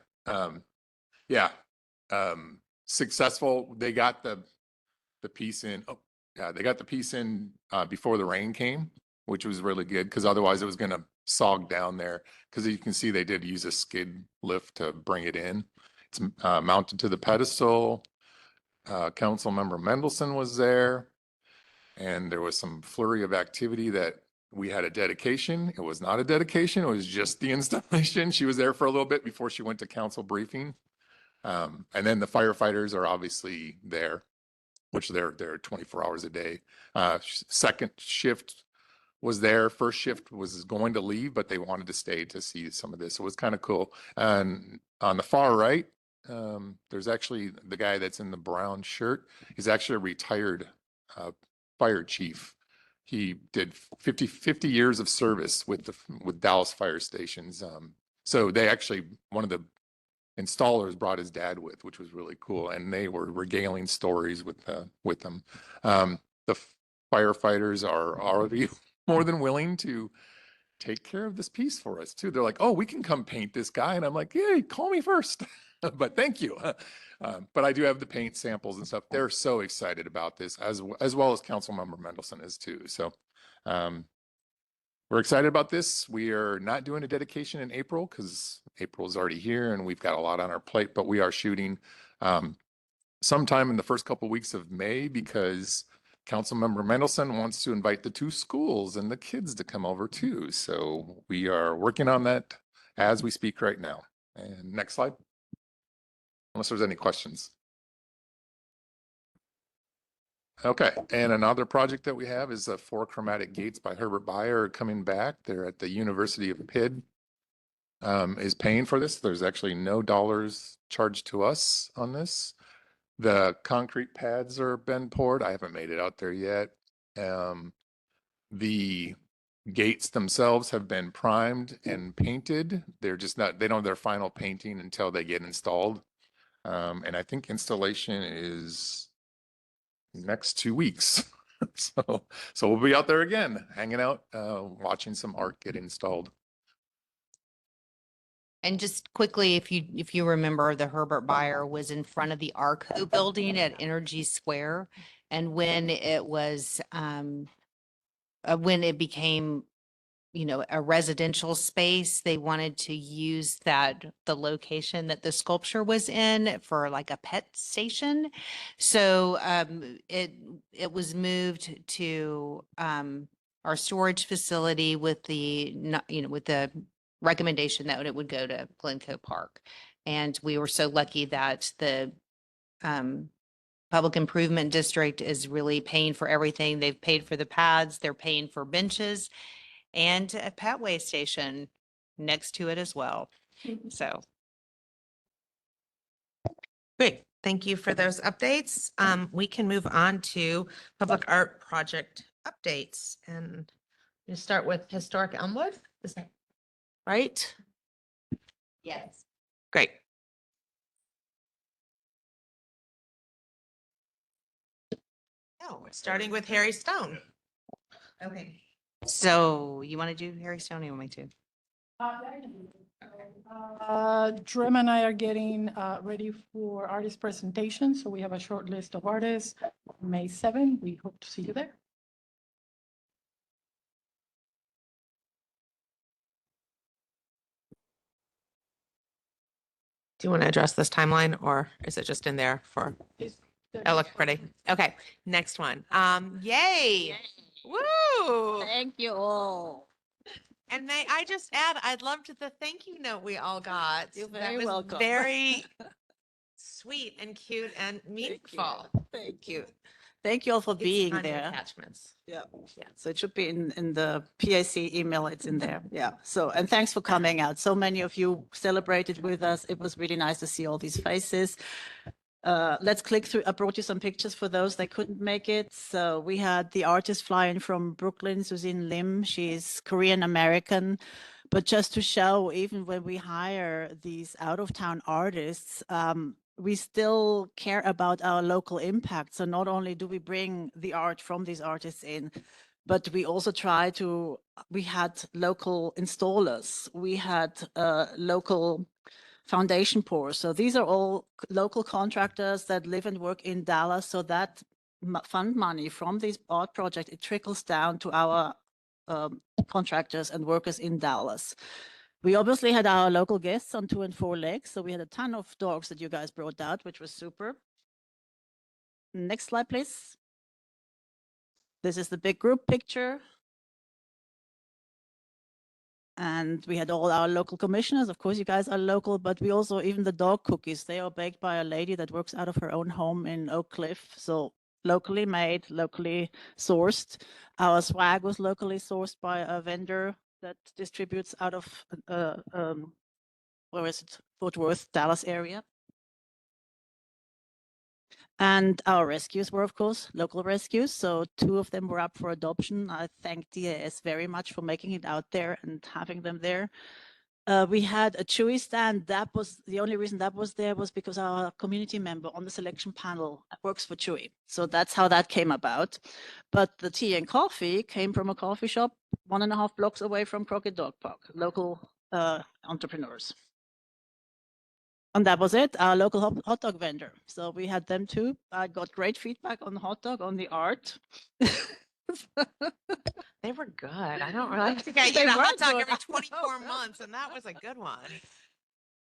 Successful. They got the piece in. Oh, yeah, they got the piece in before the rain came, which was really good because otherwise it was going to sog down there. Because you can see they did use a skid lift to bring it in. It's mounted to the pedestal. Council member Mendelson was there, and there was some flurry of activity that we had a dedication. It was not a dedication. It was just the installation. She was there for a little bit before she went to council briefing. And then the firefighters are obviously there, which they're 24 hours a day. Second shift was there. First shift was going to leave, but they wanted to stay to see some of this. It was kind of cool. And on the far right, there's actually the guy that's in the brown shirt. He's actually a retired fire chief. He did 50 years of service with Dallas fire stations. So they actually, one of the installers brought his dad with, which was really cool. And they were regaling stories with them. The firefighters are already more than willing to take care of this piece for us too. They're like, oh, we can come paint this guy. And I'm like, yeah, call me first. But thank you. But I do have the paint samples and stuff. They're so excited about this as well as Councilmember Mendelson is too. So we're excited about this. We are not doing a dedication in April because April is already here and we've got a lot on our plate, but we are shooting sometime in the first couple weeks of May because Councilmember Mendelson wants to invite the 2 schools and the kids to come over too. So we are working on that as we speak right now. And next slide. Unless there's any questions. Okay, and another project that we have is 4 Chromatic Gates by Herbert Bayer coming back. They're at the University of PID is paying for this. There's actually no dollars charged to us on this. The concrete pads are been poured. I haven't made it out there yet. The gates themselves have been primed and painted. They're just not, they don't have their final painting until they get installed. And I think installation is next 2 weeks. So we'll be out there again, hanging out, watching some art get installed. And just quickly, if you remember, the Herbert Bayer was in front of the Arco building at Energy Square. And when it was, when it became, a residential space, they wanted to use the location that the sculpture was in for like a pet station. So it was moved to our storage facility with with the recommendation that it would go to Glencoe Park. And we were so lucky that the Public Improvement District is really paying for everything. They've paid for the pads, they're paying for benches and a petway station next to it as well. So. Great. Thank you for those updates. We can move on to public art project updates and we start with Historic Elmwood. Is that right? Yes. Great. Oh, we're starting with Harry Stone. Okay. So you want to do Harry Stone or you want me to? Drum and I are getting ready for artist presentation. So we have a short list of artists. May 7, we hope to see you there. Do you want to address this timeline or is it just in there for? Oh, look pretty. Okay, next one. Yay. Woo. Thank you all. And may I just add, I'd loved the thank you note we all got. You're That very was welcome. Very sweet and cute and meaningful. Thank you. Thank you all for being on your there. attachments. Yeah. So it should be in the PAC email. It's in there. Yeah. So, and thanks for coming out. So many of you celebrated with us. It was really nice to see all these faces. Let's click through. I brought you some pictures for those that couldn't make it. So we had the artist flying from Brooklyn, Suzine Lim. She's Korean American. But just to show, even when we hire these out-of-town artists, we still care about our local impact. So not only do we bring the art from these artists in, but we also try to, we had local installers, we had local foundation pours. So these are all local contractors that live and work in Dallas. So that fund money from these art projects, it trickles down to our contractors and workers in Dallas. We obviously had our local guests on 2 and 4 legs. So we had a ton of dogs that you guys brought out, which was super. Next slide, please. This is the big group picture. And we had all our local commissioners. Of course, you guys are local, but we also, even the dog cookies, they are baked by a lady that works out of her own home in Oak Cliff. So locally made, locally sourced. Our swag was locally sourced by a vendor that distributes out of, where is it? Fort Worth, Dallas area. And our rescues were, of course, local rescues. So 2 of them were up for adoption. I thank DAS very much for making it out there and having them there. We had a Chewy stand. That was the only reason that was there was because our community member on the selection panel works for Chewy. So that's how that came about. But the tea and coffee came from a coffee shop 1.5 blocks away from Crockett Dog Park, local entrepreneurs. And that was it, our local hot dog vendor. So we had them too. I got great feedback on the hot dog, on the art. They were good. I don't really think I They eat a hot were dog good. every 24 months, and that was a good one.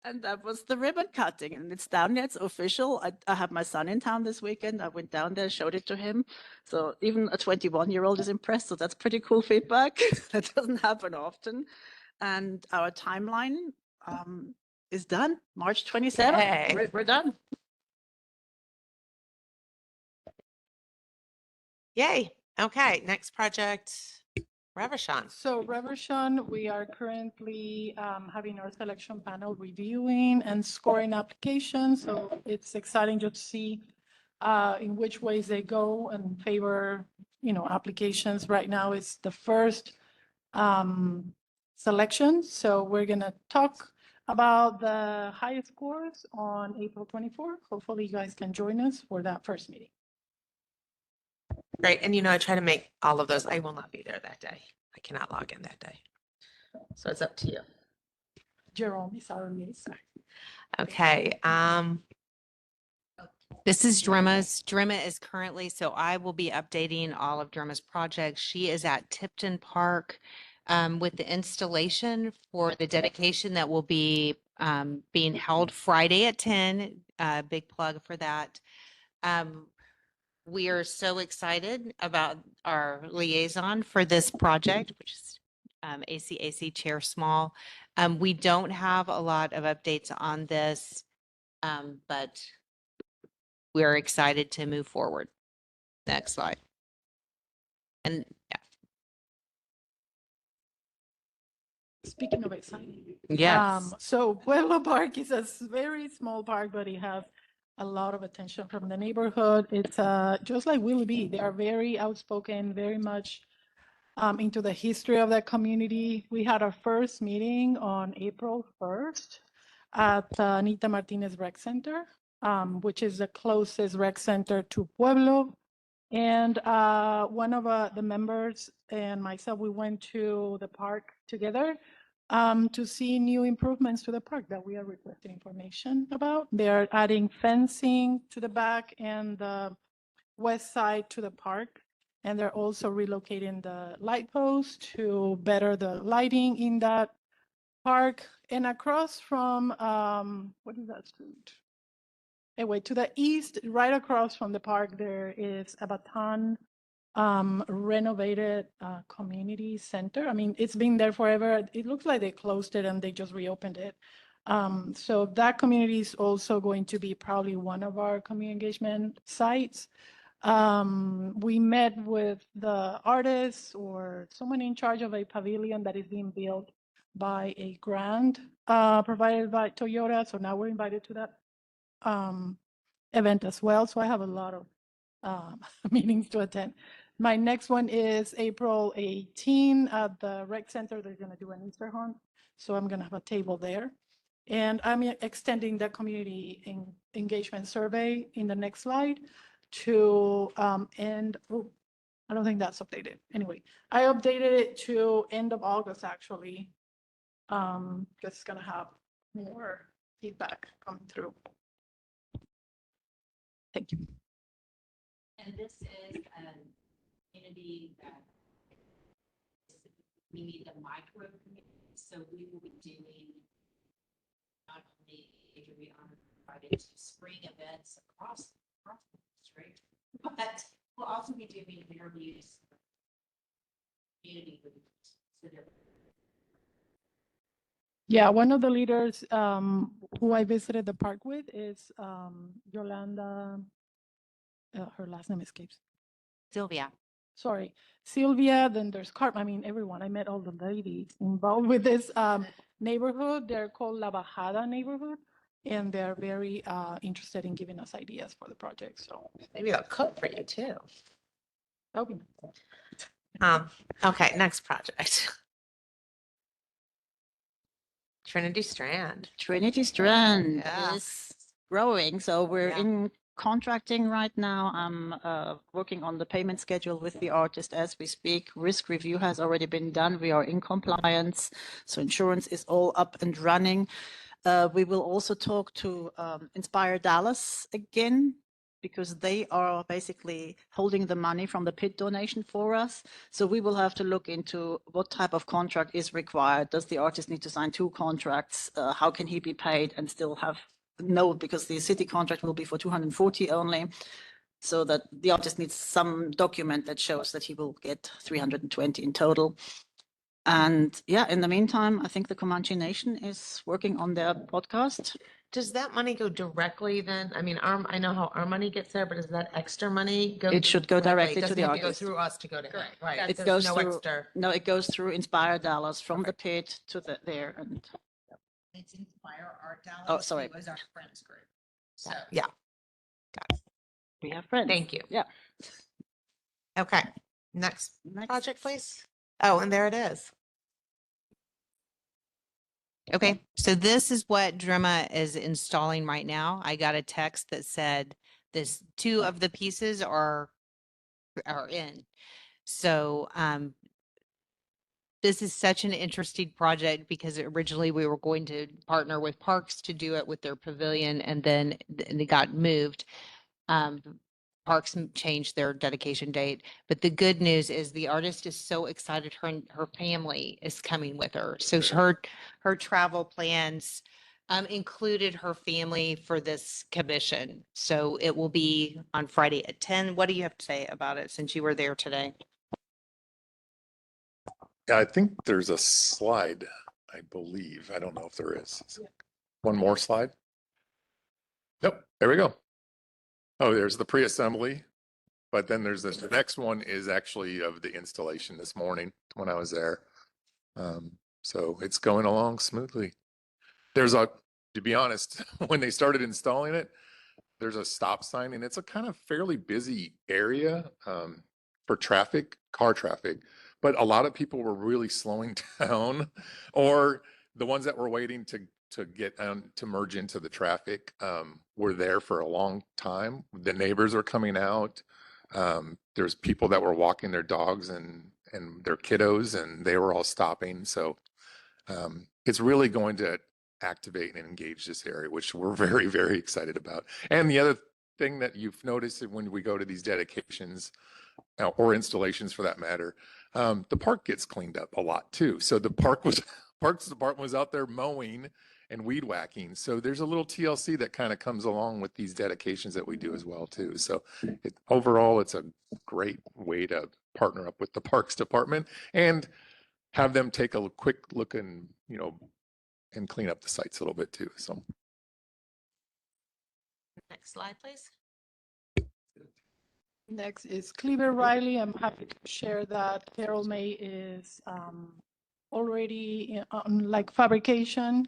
And that was the ribbon cutting, and it's down there, it's official. I have my son in town this weekend. I went down there, showed it to him. So even a 21-year-old is impressed. So that's pretty cool feedback. That doesn't happen often. And our timeline is done, March 27th. Yay. We're done. Yay. Okay, next project, Revachon. So Reversion, we are currently having our selection panel reviewing and scoring applications. So it's exciting just to see in which ways they go and favor, applications. Right now it's the first selection. So we're gonna talk about the highest scores on April 24th. Hopefully you guys can join us for that first meeting. Great. And I try to make all of those. I will not be there that day. I cannot log in that day. So it's up to you. Jerome is our liaison. Okay. This is Dremma's. Dremma is currently, so I will be updating all of Dremma's projects. She is at Tipton Park with the installation for the dedication that will be being held Friday at 10. Big plug for that. We are so excited about our liaison for this project, which is ACAC Chair Small. We don't have a lot of updates on this, but we're excited to move forward. Next slide. And yeah. Speaking of exciting. Yes. So Pueblo Park is a very small park, but it has a lot of attention from the neighborhood. It's just like Willie B. They are very outspoken, very much into the history of that community. We had our first meeting on April 1st at Anita Martinez Rec Center, which is the closest rec center to Pueblo. And one of the members and myself, we went to the park together to see new improvements to the park that we are requesting information about. They are adding fencing to the back and the west side to the park. And they're also relocating the light post to better the lighting in that park. And across from, what is that street? Anyway, to the east, right across from the park, there is a Baton renovated community center. I mean, it's been there forever. It looks like they closed it and they just reopened it. So that community is also going to be probably one of our community engagement sites. We met with the artists or someone in charge of a pavilion that is being built by a grant provided by Toyota. So now we're invited to that event as well. So I have a lot of meetings to attend. My next one is April 18 at the rec center. They're going to do an Easter hunt. So I'm going to have a table there. And I'm extending the community engagement survey in the next slide to end. Oh, I don't think that's updated. Anyway, I updated it to end of August actually, because it's going to have more feedback coming through. Thank you. And this is a community that we need a micro community. So we will be doing not only we are invited to spring events across the district, but we'll also be doing interviews with community leaders. So Yeah, one of the leaders who I visited the park with is Yolanda. Her last name escapes. Sylvia. Sorry, Sylvia. Then there's Carp. I mean, everyone. I met all the ladies involved with this neighborhood. They're called La Bajada neighborhood, and they're very interested in giving us ideas for the project. So Maybe they'll cook for you too. that'll be nice. Okay, next project. Trinity Strand. Trinity Strand Yeah. is growing, so we're Yeah. in contracting right now. I'm working on the payment schedule with the artist as we speak. Risk review has already been done. We are in compliance, so insurance is all up and running. We will also talk to Inspire Dallas again, because they are basically holding the money from the pit donation for us. So we will have to look into what type of contract is required. Does the artist need to sign 2 contracts? How can he be paid and still have no, because the city contract will be for 240 only. So that the artist needs some document that shows that he will get 320 in total. And yeah, in the meantime, I think the Comanche Nation is working on their podcast. Does that money go directly then? I mean, I know how our money gets there, but does that extra money go? It should go directly to It doesn't the have to go artist. through us to go to him, right? It There's goes no through, extra. no, it goes through Inspire Dallas from the pit to there and. It's Inspire Art Dallas. Oh, sorry. It was our friends group. So. Yeah. We have friends. Thank you. Yeah. Okay, next Next. project, please. Oh, and there it is. Okay, so this is what Drema is installing right now. I got a text that said this 2 of the pieces are in. So this is such an interesting project because originally we were going to partner with Parks to do it with their pavilion, and then it got moved. Parks changed their dedication date, but the good news is the artist is so excited. Her family is coming with her. So her travel plans included her family for this commission. So it will be on Friday at 10. What do you have to say about it since you were there today? Yeah, I think there's a slide, I believe. I don't know if there is. One more slide. Nope, there we go. Oh, there's the pre-assembly, but then there's this, the next one is actually of the installation this morning when I was there. So it's going along smoothly. To be honest, when they started installing it, there's a stop sign and it's a kind of fairly busy area for car traffic, but a lot of people were really slowing down, or the ones that were waiting to get to merge into the traffic were there for a long time. The neighbors are coming out. There's people that were walking their dogs and their kiddos, and they were all stopping. So it's really going to activate and engage this area, which we're very, very excited about. And the other thing that you've noticed when we go to these dedications or installations for that matter, the park gets cleaned up a lot too. So the Parks Department was out there mowing and weed whacking. So there's a little TLC that kind of comes along with these dedications that we do as well too. So overall, it's a great way to partner up with the Parks Department and have them take a quick look and, and clean up the sites a little bit too. So. Next slide, please. Next is Cleaver Riley. I'm happy to share that Carol May is already on like fabrication.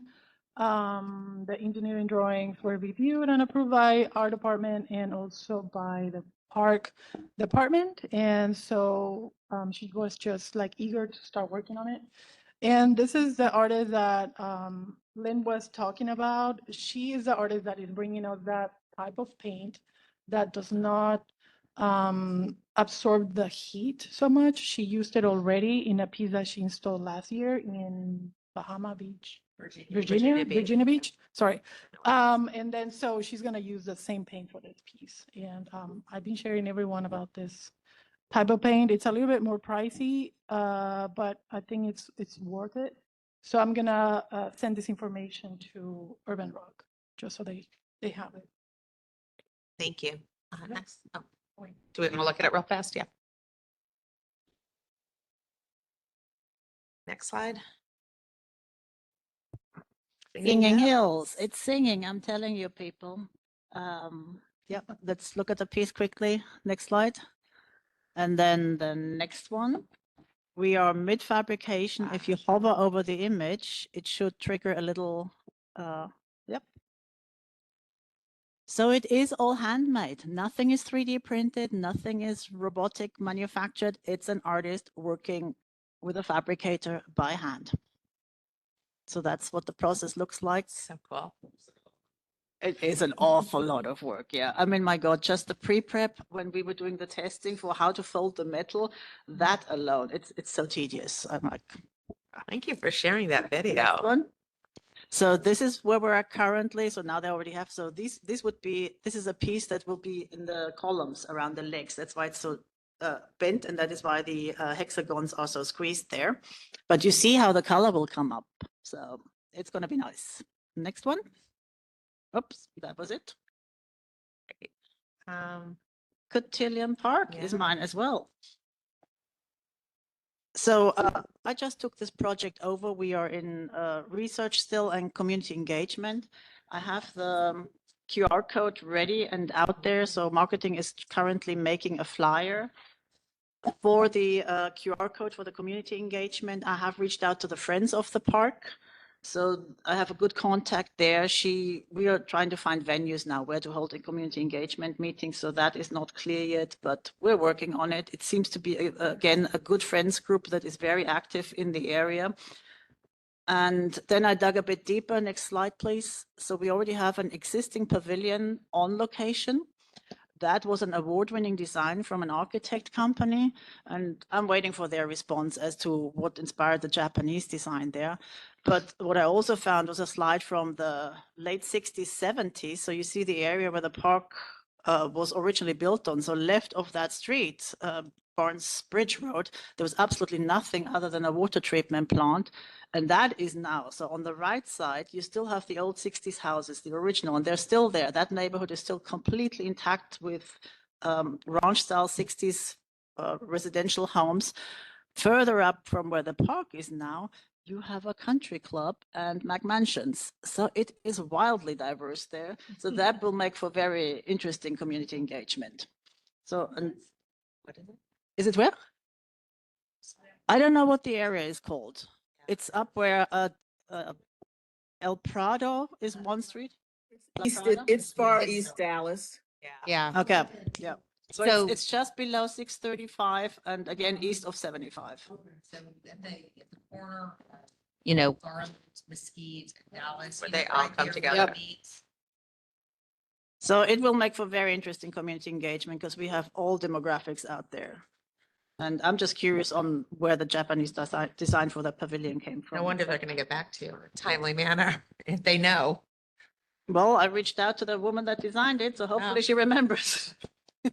The engineering drawings were reviewed and approved by our department and also by the park department. And so she was just like eager to start working on it. And this is the artist that Lynn was talking about. She is the artist that is bringing out that type of paint that does not absorb the heat so much. She used it already in a piece that she installed last year in Bahama Beach, Virginia Beach. Sorry. And then so she's gonna use the same paint for this piece. And I've been sharing everyone about this type of paint. It's a little bit more pricey, but I think it's worth it. So I'm gonna send this information to Urban Rock just so they have it. Thank you. Next. Oh, do we want to look at it real fast? Yeah. Next slide. Singing Hills, it's singing, I'm telling you, people. Yeah, let's look at the piece quickly. Next slide. And then the next one. We are mid-fabrication. If you hover over the image, it should trigger a little, yep. So it is all handmade. Nothing is 3D printed. Nothing is robotic manufactured. It's an artist working with a fabricator by hand. So that's what the process looks like. So cool. It is an awful lot of work. Yeah. I mean, my God, just the pre-prep when we were doing the testing for how to fold the metal, that alone, it's so tedious. I'm like, Thank you for sharing that next video. one. So this is where we're at currently. So now they already have, so this is a piece that will be in the columns around the legs. That's why it's so bent, and that is why the hexagons are so squeezed there. But you see how the color will come up. So it's going to be nice. Next one. Oops, that was it. Cotillion Park is Yeah. mine as well. So I just took this project over. We are in research still and community engagement. I have the QR code ready and out there. So marketing is currently making a flyer for the QR code for the community engagement. I have reached out to the Friends of the Park. So I have a good contact there. We are trying to find venues now where to hold a community engagement meeting. So that is not clear yet, but we're working on it. It seems to be, again, a good friends group that is very active in the area. And then I dug a bit deeper. Next slide, please. So we already have an existing pavilion on location. That was an award-winning design from an architect company, and I'm waiting for their response as to what inspired the Japanese design there. But what I also found was a slide from the late 60s, 70s. So you see the area where the park was originally built on. So left of that street, Barnes Bridge Road, there was absolutely nothing other than a water treatment plant. And that is now, so on the right side, you still have the old 60s houses, the original, and they're still there. That neighborhood is still completely intact with ranch style 60s residential homes. Further up from where the park is now, you have a country club and McMansions. So it is wildly diverse there. So that will make for very interesting community engagement. So, and what is it? Is it where? I don't know what the area is called. It's up where El Prado is one street. La Prada? It's far East Dallas. Yeah. Okay, yeah. So So- it's just below 635 and again, east of 75. So at the corner, You know, Garland, Mesquite, Dallas. Where you know, they all right come there together. where Yep. it meets. So it will make for very interesting community engagement because we have all demographics out there. And I'm just curious on where the Japanese design for the pavilion came from. No wonder they're going to get back to you in a timely manner if they know. Well, I reached out to the woman that designed it, so hopefully she remembers. It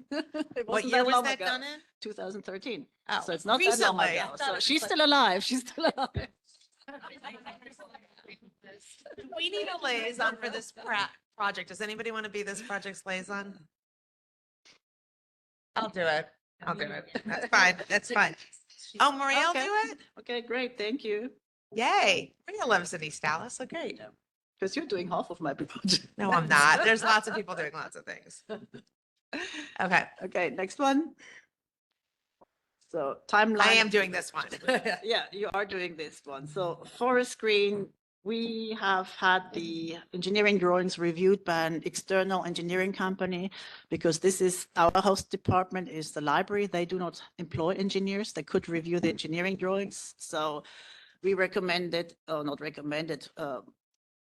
What wasn't year that was long that ago. done in? 2013. Oh, So it's not that long recently. I ago. thought So it was she's like- still alive. She's still alive. We need a liaison for this project. Does anybody want to be this project's liaison? I'll do it. I'll do it. That's fine. That's fine. Oh, Maria will Okay. do it? Okay, great. Thank you. Yay. Maria lives in East Dallas, so great. Because you're doing half of my project. No, I'm not. There's lots of people doing lots of things. Okay, Okay, next one. So timeline. I am doing this one. Yeah, you are doing this one. So Forest Green, we have had the engineering drawings reviewed by an external engineering company because this is our host department is the library. They do not employ engineers. They could review the engineering drawings. So we recommended, or not recommended,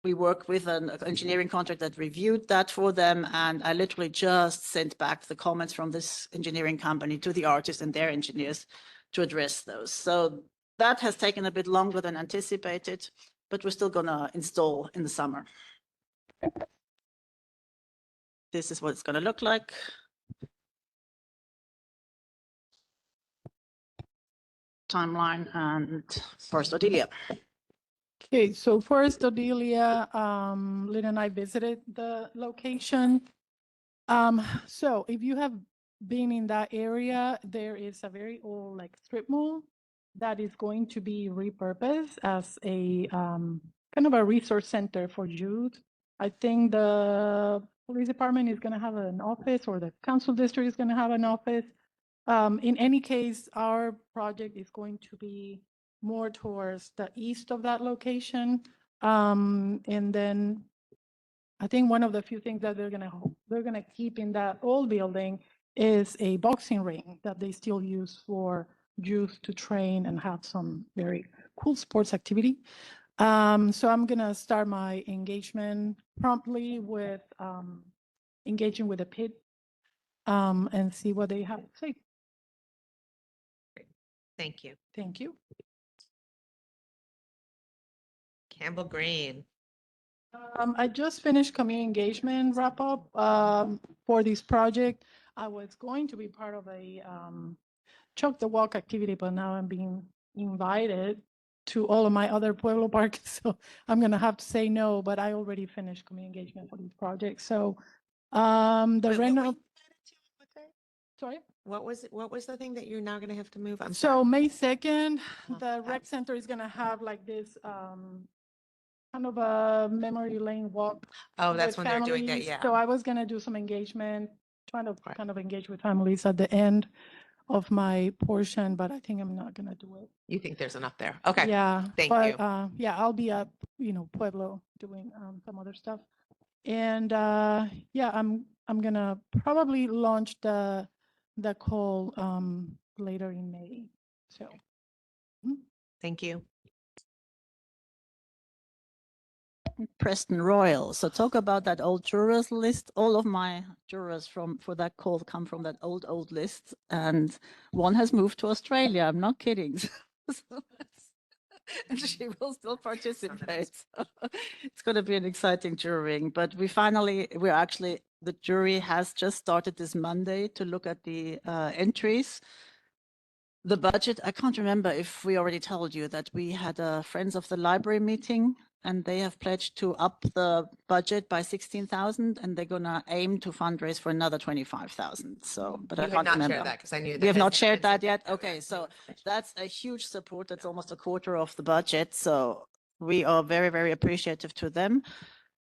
we work with an engineering contract that reviewed that for them. And I literally just sent back the comments from this engineering company to the artists and their engineers to address those. So that has taken a bit longer than anticipated, but we're still gonna install in the summer. This is what it's gonna look like. Timeline and first Odelia. Okay, so first, Odelia, Lynn and I visited the location. So if you have been in that area, there is a very old like strip mall that is going to be repurposed as a kind of a resource center for youth. I think the police department is going to have an office, or the council district is going to have an office. In any case, our project is going to be more towards the east of that location. And then I think one of the few things that they're gonna keep in that old building is a boxing ring that they still use for youth to train and have some very cool sports activity. So I'm gonna start my engagement promptly with engaging with the PIT and see what they have to say. Thank you. Thank you. Campbell Green. I just finished community engagement wrap up for this project. I was going to be part of a Chalk the Walk activity, but now I'm being invited to all of my other Pueblo parks. So I'm gonna have to say no, but I already finished community engagement for this project. So the Wait, what were reno, you invited to? What day? sorry. What was the thing that you're now gonna have to move? I'm So sorry. May 2nd, Oh, the rec center is gonna have like this kind of a memory lane walk. Oh, that's with when they're doing that, families. yeah. So I was gonna do some engagement, trying to Right. kind of engage with families at the end of my portion, but I think I'm not gonna do it. You think there's enough there? Okay. Yeah, Thank but you. yeah, I'll be at, Pueblo doing some other stuff. And yeah, I'm gonna probably launch the call later in May. So Thank you. Preston Royal. So talk about that old jurors list. All of my jurors for that call come from that old list, and one has moved to Australia. I'm not kidding. And she will still participate. So it's going to be an exciting jurying. But the jury has just started this Monday to look at the entries. The budget, I can't remember if we already told you that we had a Friends of the Library meeting, and they have pledged to up the budget by 16,000, and they're gonna aim to fundraise for another 25,000. So, but You I had can't not remember. shared that because I knew that. We have has not been shared that something yet. that Okay, was- so that's a huge support. That's almost a quarter of the budget. So we are very, very appreciative to them.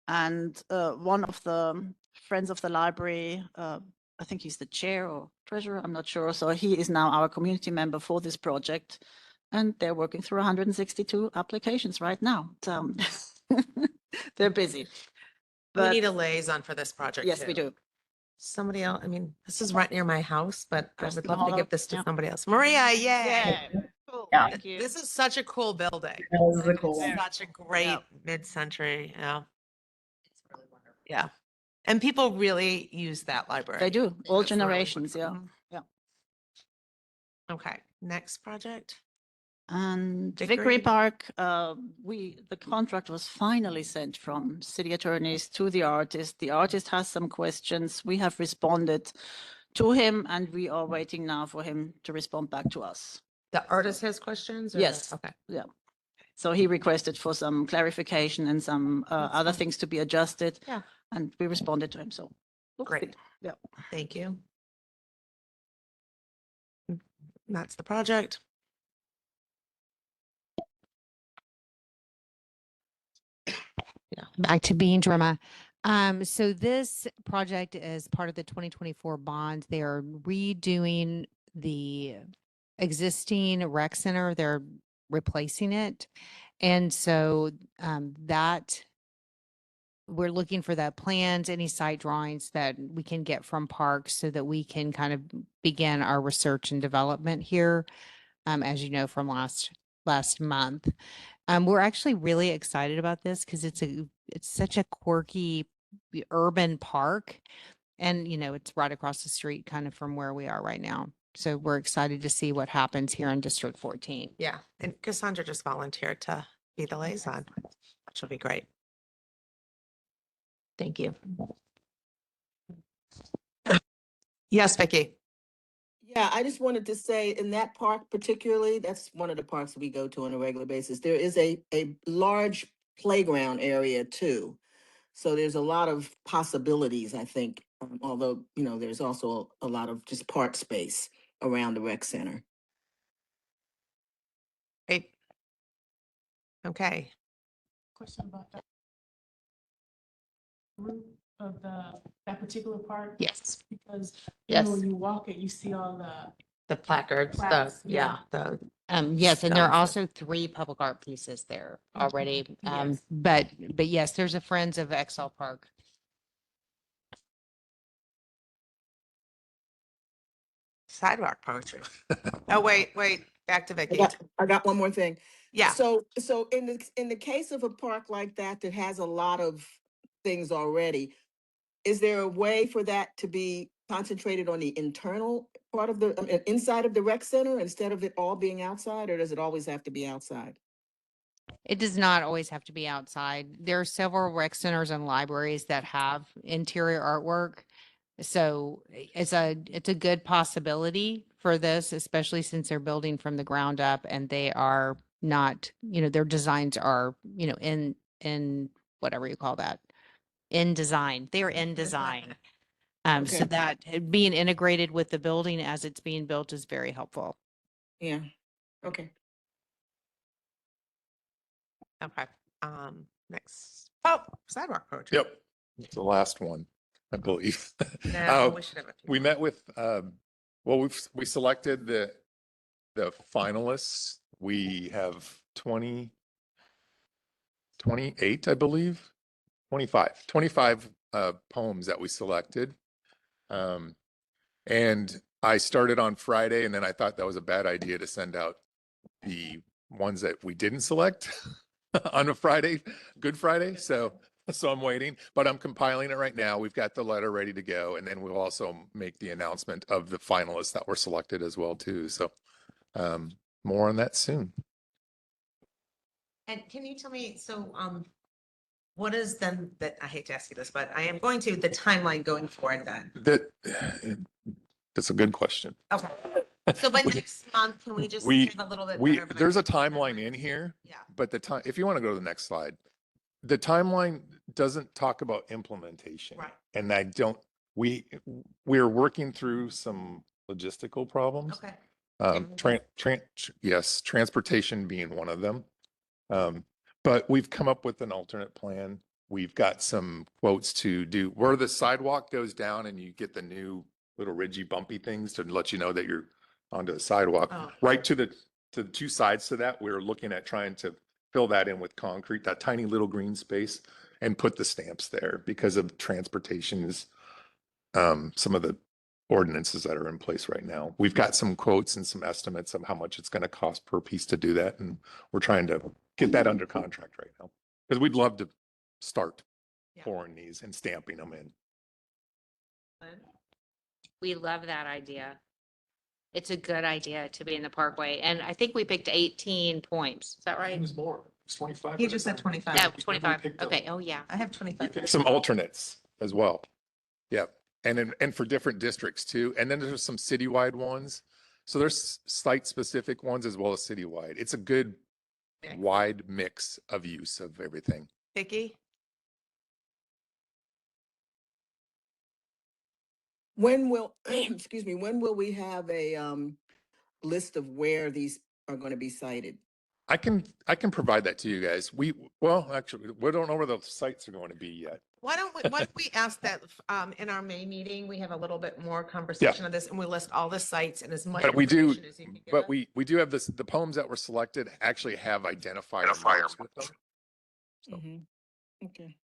And one of the Friends of the Library, I think he's the chair or treasurer, I'm not sure. So he is now our community member for this project. And they're working through 162 applications right now. So they're busy. We But need a liaison for this project. yes, we too. do. Somebody else, I mean, this is right near my house, but I would Preston love to Hollow, give this to yeah. somebody else. Maria, yay. Yeah. Cool. Yeah. Thank you. This is such a cool building. That is a Like, cool it's one. such a great Yeah. mid-century, yeah. It's really wonderful. Yeah. And people really use that library. They do, all It's really generations, yeah. wonderful. Yeah. Okay, next project. And Vickery. Vickery Park, the contract was finally sent from city attorneys to the artist. The artist has some questions. We have responded to him, and we are waiting now for him to respond back to us. The artist has questions? or- Yes. Okay. Yeah. So he requested for some clarification and some That's other fine. things to be adjusted. Yeah. And we responded to him, so. looks Great. good. Yeah. Thank you. That's the project. Back to Bean Drama. So this project is part of the 2024 bond. They are redoing the existing rec center. They're replacing it. And so that we're looking for the plans, any site drawings that we can get from parks so that we can kind of begin our research and development here. As you know, from last month. We're actually really excited about this because it's such a quirky urban park. And, it's right across the street kind of from where we are right now. So we're excited to see what happens here in District 14. Yeah, and Cassandra just volunteered to be the liaison, which will be great. Thank you. Yes, Vicky. Yeah, I just wanted to say in that park particularly, that's one of the parks we go to on a regular basis. There is a large playground area too. So there's a lot of possibilities, I think, although, there's also a lot of just park space around the rec center. Great. Okay. Question about that. Route of that particular park? Yes. Because Yes. when you walk it, you see all The placards, Plaques, yeah, yeah. Yes, and there are Stuff. also 3 public art pieces there already. Yes. But yes, there's a Friends of Exall Park. Sidewalk poetry. Oh, wait, back to Vicky. I got one more thing. Yeah. So in the case of a park like that that has a lot of things already, is there a way for that to be concentrated on the internal part of the, inside of the rec center instead of it all being outside, or does it always have to be outside? It does not always have to be outside. There are several rec centers and libraries that have interior artwork. So it's a good possibility for this, especially since they're building from the ground up and they are not, their designs are, in whatever you call that, in design. They're in design. So Okay. that being integrated with the building as it's being built is very helpful. Yeah, okay. Okay. Next. Oh, sidewalk project. Yep, it's the last one, I believe. No, we should have a few We more. met with, well, we selected the finalists. We have 28, I believe, 25 poems that we selected. And I started on Friday, and then I thought that was a bad idea to send out the ones that we didn't select on a Friday, Good Friday. So I'm waiting, but I'm compiling it right now. We've got the letter ready to go, and then we'll also make the announcement of the finalists that were selected as well too. So more on that soon. And can you tell me, so, what is then that, I hate to ask you this, but I am going to, the timeline going forward then? That's a good question. Okay. So by next month, can we just We, give a little bit? we, better of an there's a idea? timeline in here. Yeah. But the time, if you want to go to the next slide, the timeline doesn't talk about implementation. Right. And we're working through some logistical problems. Okay. Yes, transportation being one of them. But we've come up with an alternate plan. We've got some quotes to do where the sidewalk goes down and you get the new little ridgy bumpy things to let you know that you're onto the sidewalk. Oh. Right to the two sides to that, we're looking at trying to fill that in with concrete, that tiny little green space, and put the stamps there because of transportation is some of the ordinances that are in place right now. We've got some quotes and some estimates of how much it's going to cost per piece to do that. And we're trying to get that under contract right now because we'd love to start pouring these and stamping them in. We love that idea. It's a good idea to be in the parkway. And I think we picked 18 points. Is that right? more. It's 25. He just said 25. No, 25. Okay. Oh, yeah. I have 25. Some alternates as well. Yep. And for different districts too. And then there's some citywide ones. So there's site specific ones as well as citywide. It's a good wide mix of use of everything. Vicky? When will, excuse me, when will we have a list of where these are going to be cited? I can provide that to you guys. Actually, we don't know where the sites are going to be yet. Why don't we ask that in our May meeting, we have a little bit more conversation of this and we list all the sites and as much But we do, information as you can give but us. we do have this, the poems that were selected actually have identifiers with them. Mhm. Okay.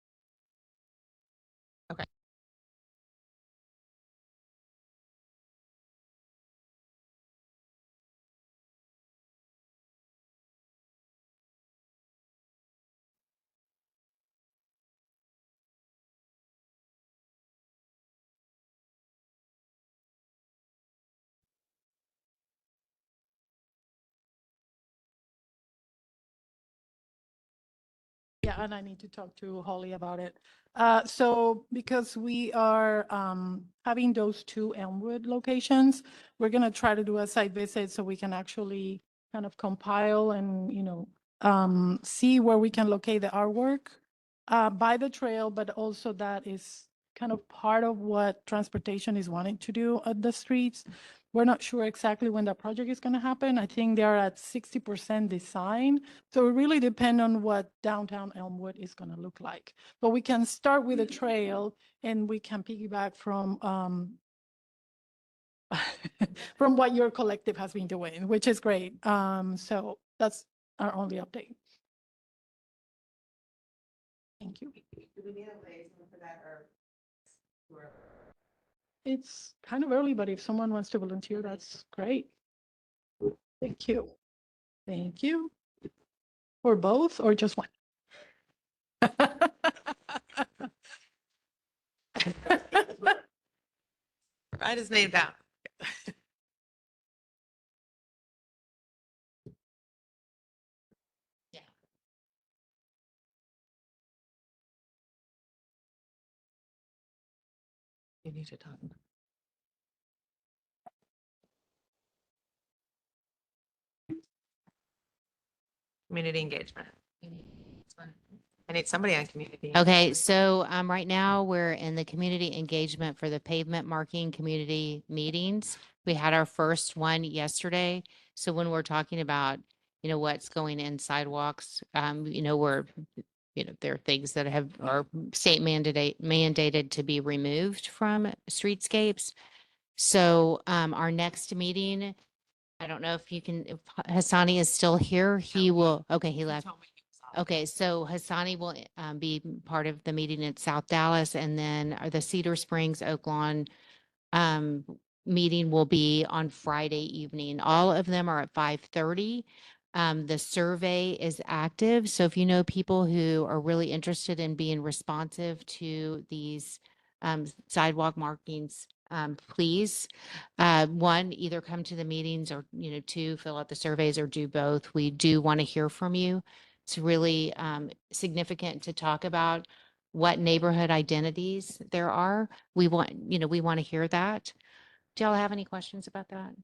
Yeah, and I need to talk to Holly about it. So because we are having those two Elmwood locations, we're gonna try to do a site visit so we can actually kind of compile and, see where we can locate the artwork by the trail, but also that is kind of part of what transportation is wanting to do at the streets. We're not sure exactly when that project is going to happen. I think they are at 60% design. So it really depends on what downtown Elmwood is going to look like. But we can start with a trail and we can piggyback from from what your collective has been doing, which is great. So that's our only update. Thank you. Do we need a liaison for that or? It's kind of early, but if someone wants to volunteer, that's great. Thank you. Thank you. Or both, or just one? Write his name down. Yeah. You need to talk. Community engagement. I need somebody on community. Okay, engagement. so right now we're in the community engagement for the pavement marking community meetings. We had our first one yesterday. So when we're talking about, what's going in sidewalks, there are things that are state mandated to be removed from streetscapes. So our next meeting, I don't know if if Hassani is still here. He will, okay, he left. told me he was off. Okay, so Hassani will be part of the meeting in South Dallas, and then the Cedar Springs Oak Lawn meeting will be on Friday evening. All of them are at 5:30. The survey is active, so if you know people who are really interested in being responsive to these sidewalk markings, please, one, either come to the meetings, or, two, fill out the surveys, or do both. We do want to hear from you. It's really significant to talk about what neighborhood identities there are. We want to hear that. Do y'all have any questions about that?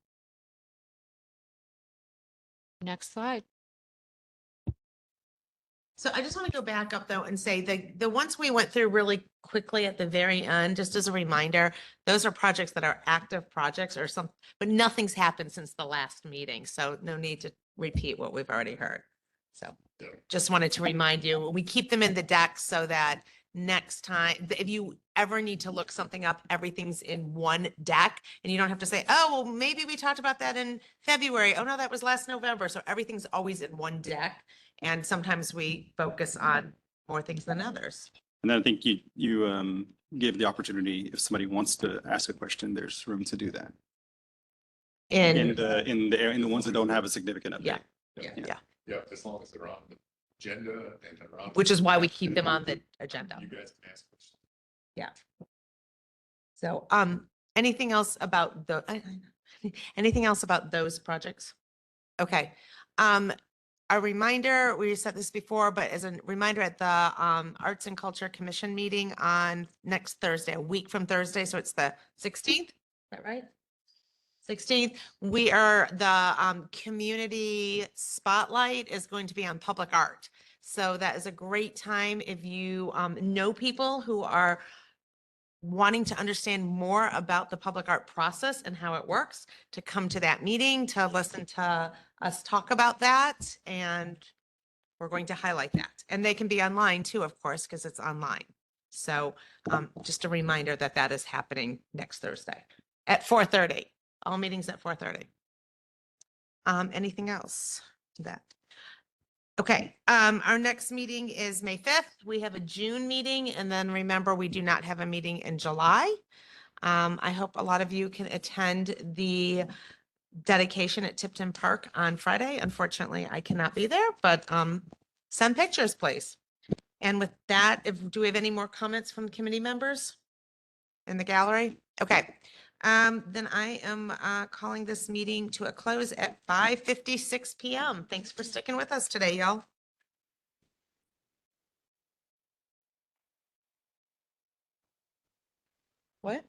Next slide. So I just want to go back up though and say the ones we went through really quickly at the very end, just as a reminder, those are projects that are active projects or some, but nothing's happened since the last meeting. So no need to repeat what we've already heard. So just wanted to remind you, we keep them in the deck so that next time, if you ever need to look something up, everything's in one deck and you don't have to say, oh, well, maybe we talked about that in February. Oh no, that was last November. So everything's always in one deck. And sometimes we focus on more things than others. And then I think you give the opportunity, if somebody wants to ask a question, there's room to do that. In the ones that don't have a significant update. Yeah. Yeah, as long as they're on the agenda and they're on. Which is why we keep them on the agenda. You guys can ask questions. Yeah. So, anything else about anything else about those projects? Okay. A reminder, we said this before, but as a reminder at the Arts and Culture Commission meeting on next Thursday, a week from Thursday, so it's the 16th, is that right? 16th, we are the community spotlight is going to be on public art. So that is a great time if you know people who are wanting to understand more about the public art process and how it works, to come to that meeting, to listen to us talk about that. And we're going to highlight that. And they can be online too, of course, because it's online. So just a reminder that that is happening next Thursday at 4:30. All meetings at 4:30. Anything else to that? Okay, our next meeting is May 5th. We have a June meeting, and then remember, we do not have a meeting in July. I hope a lot of you can attend the dedication at Tipton Park on Friday. Unfortunately, I cannot be there, but send pictures, please. And with that, do we have any more comments from committee members in the gallery? Okay. Then I am calling this meeting to a close at 5:56 p.m. Thanks for sticking with us today, y'all. What?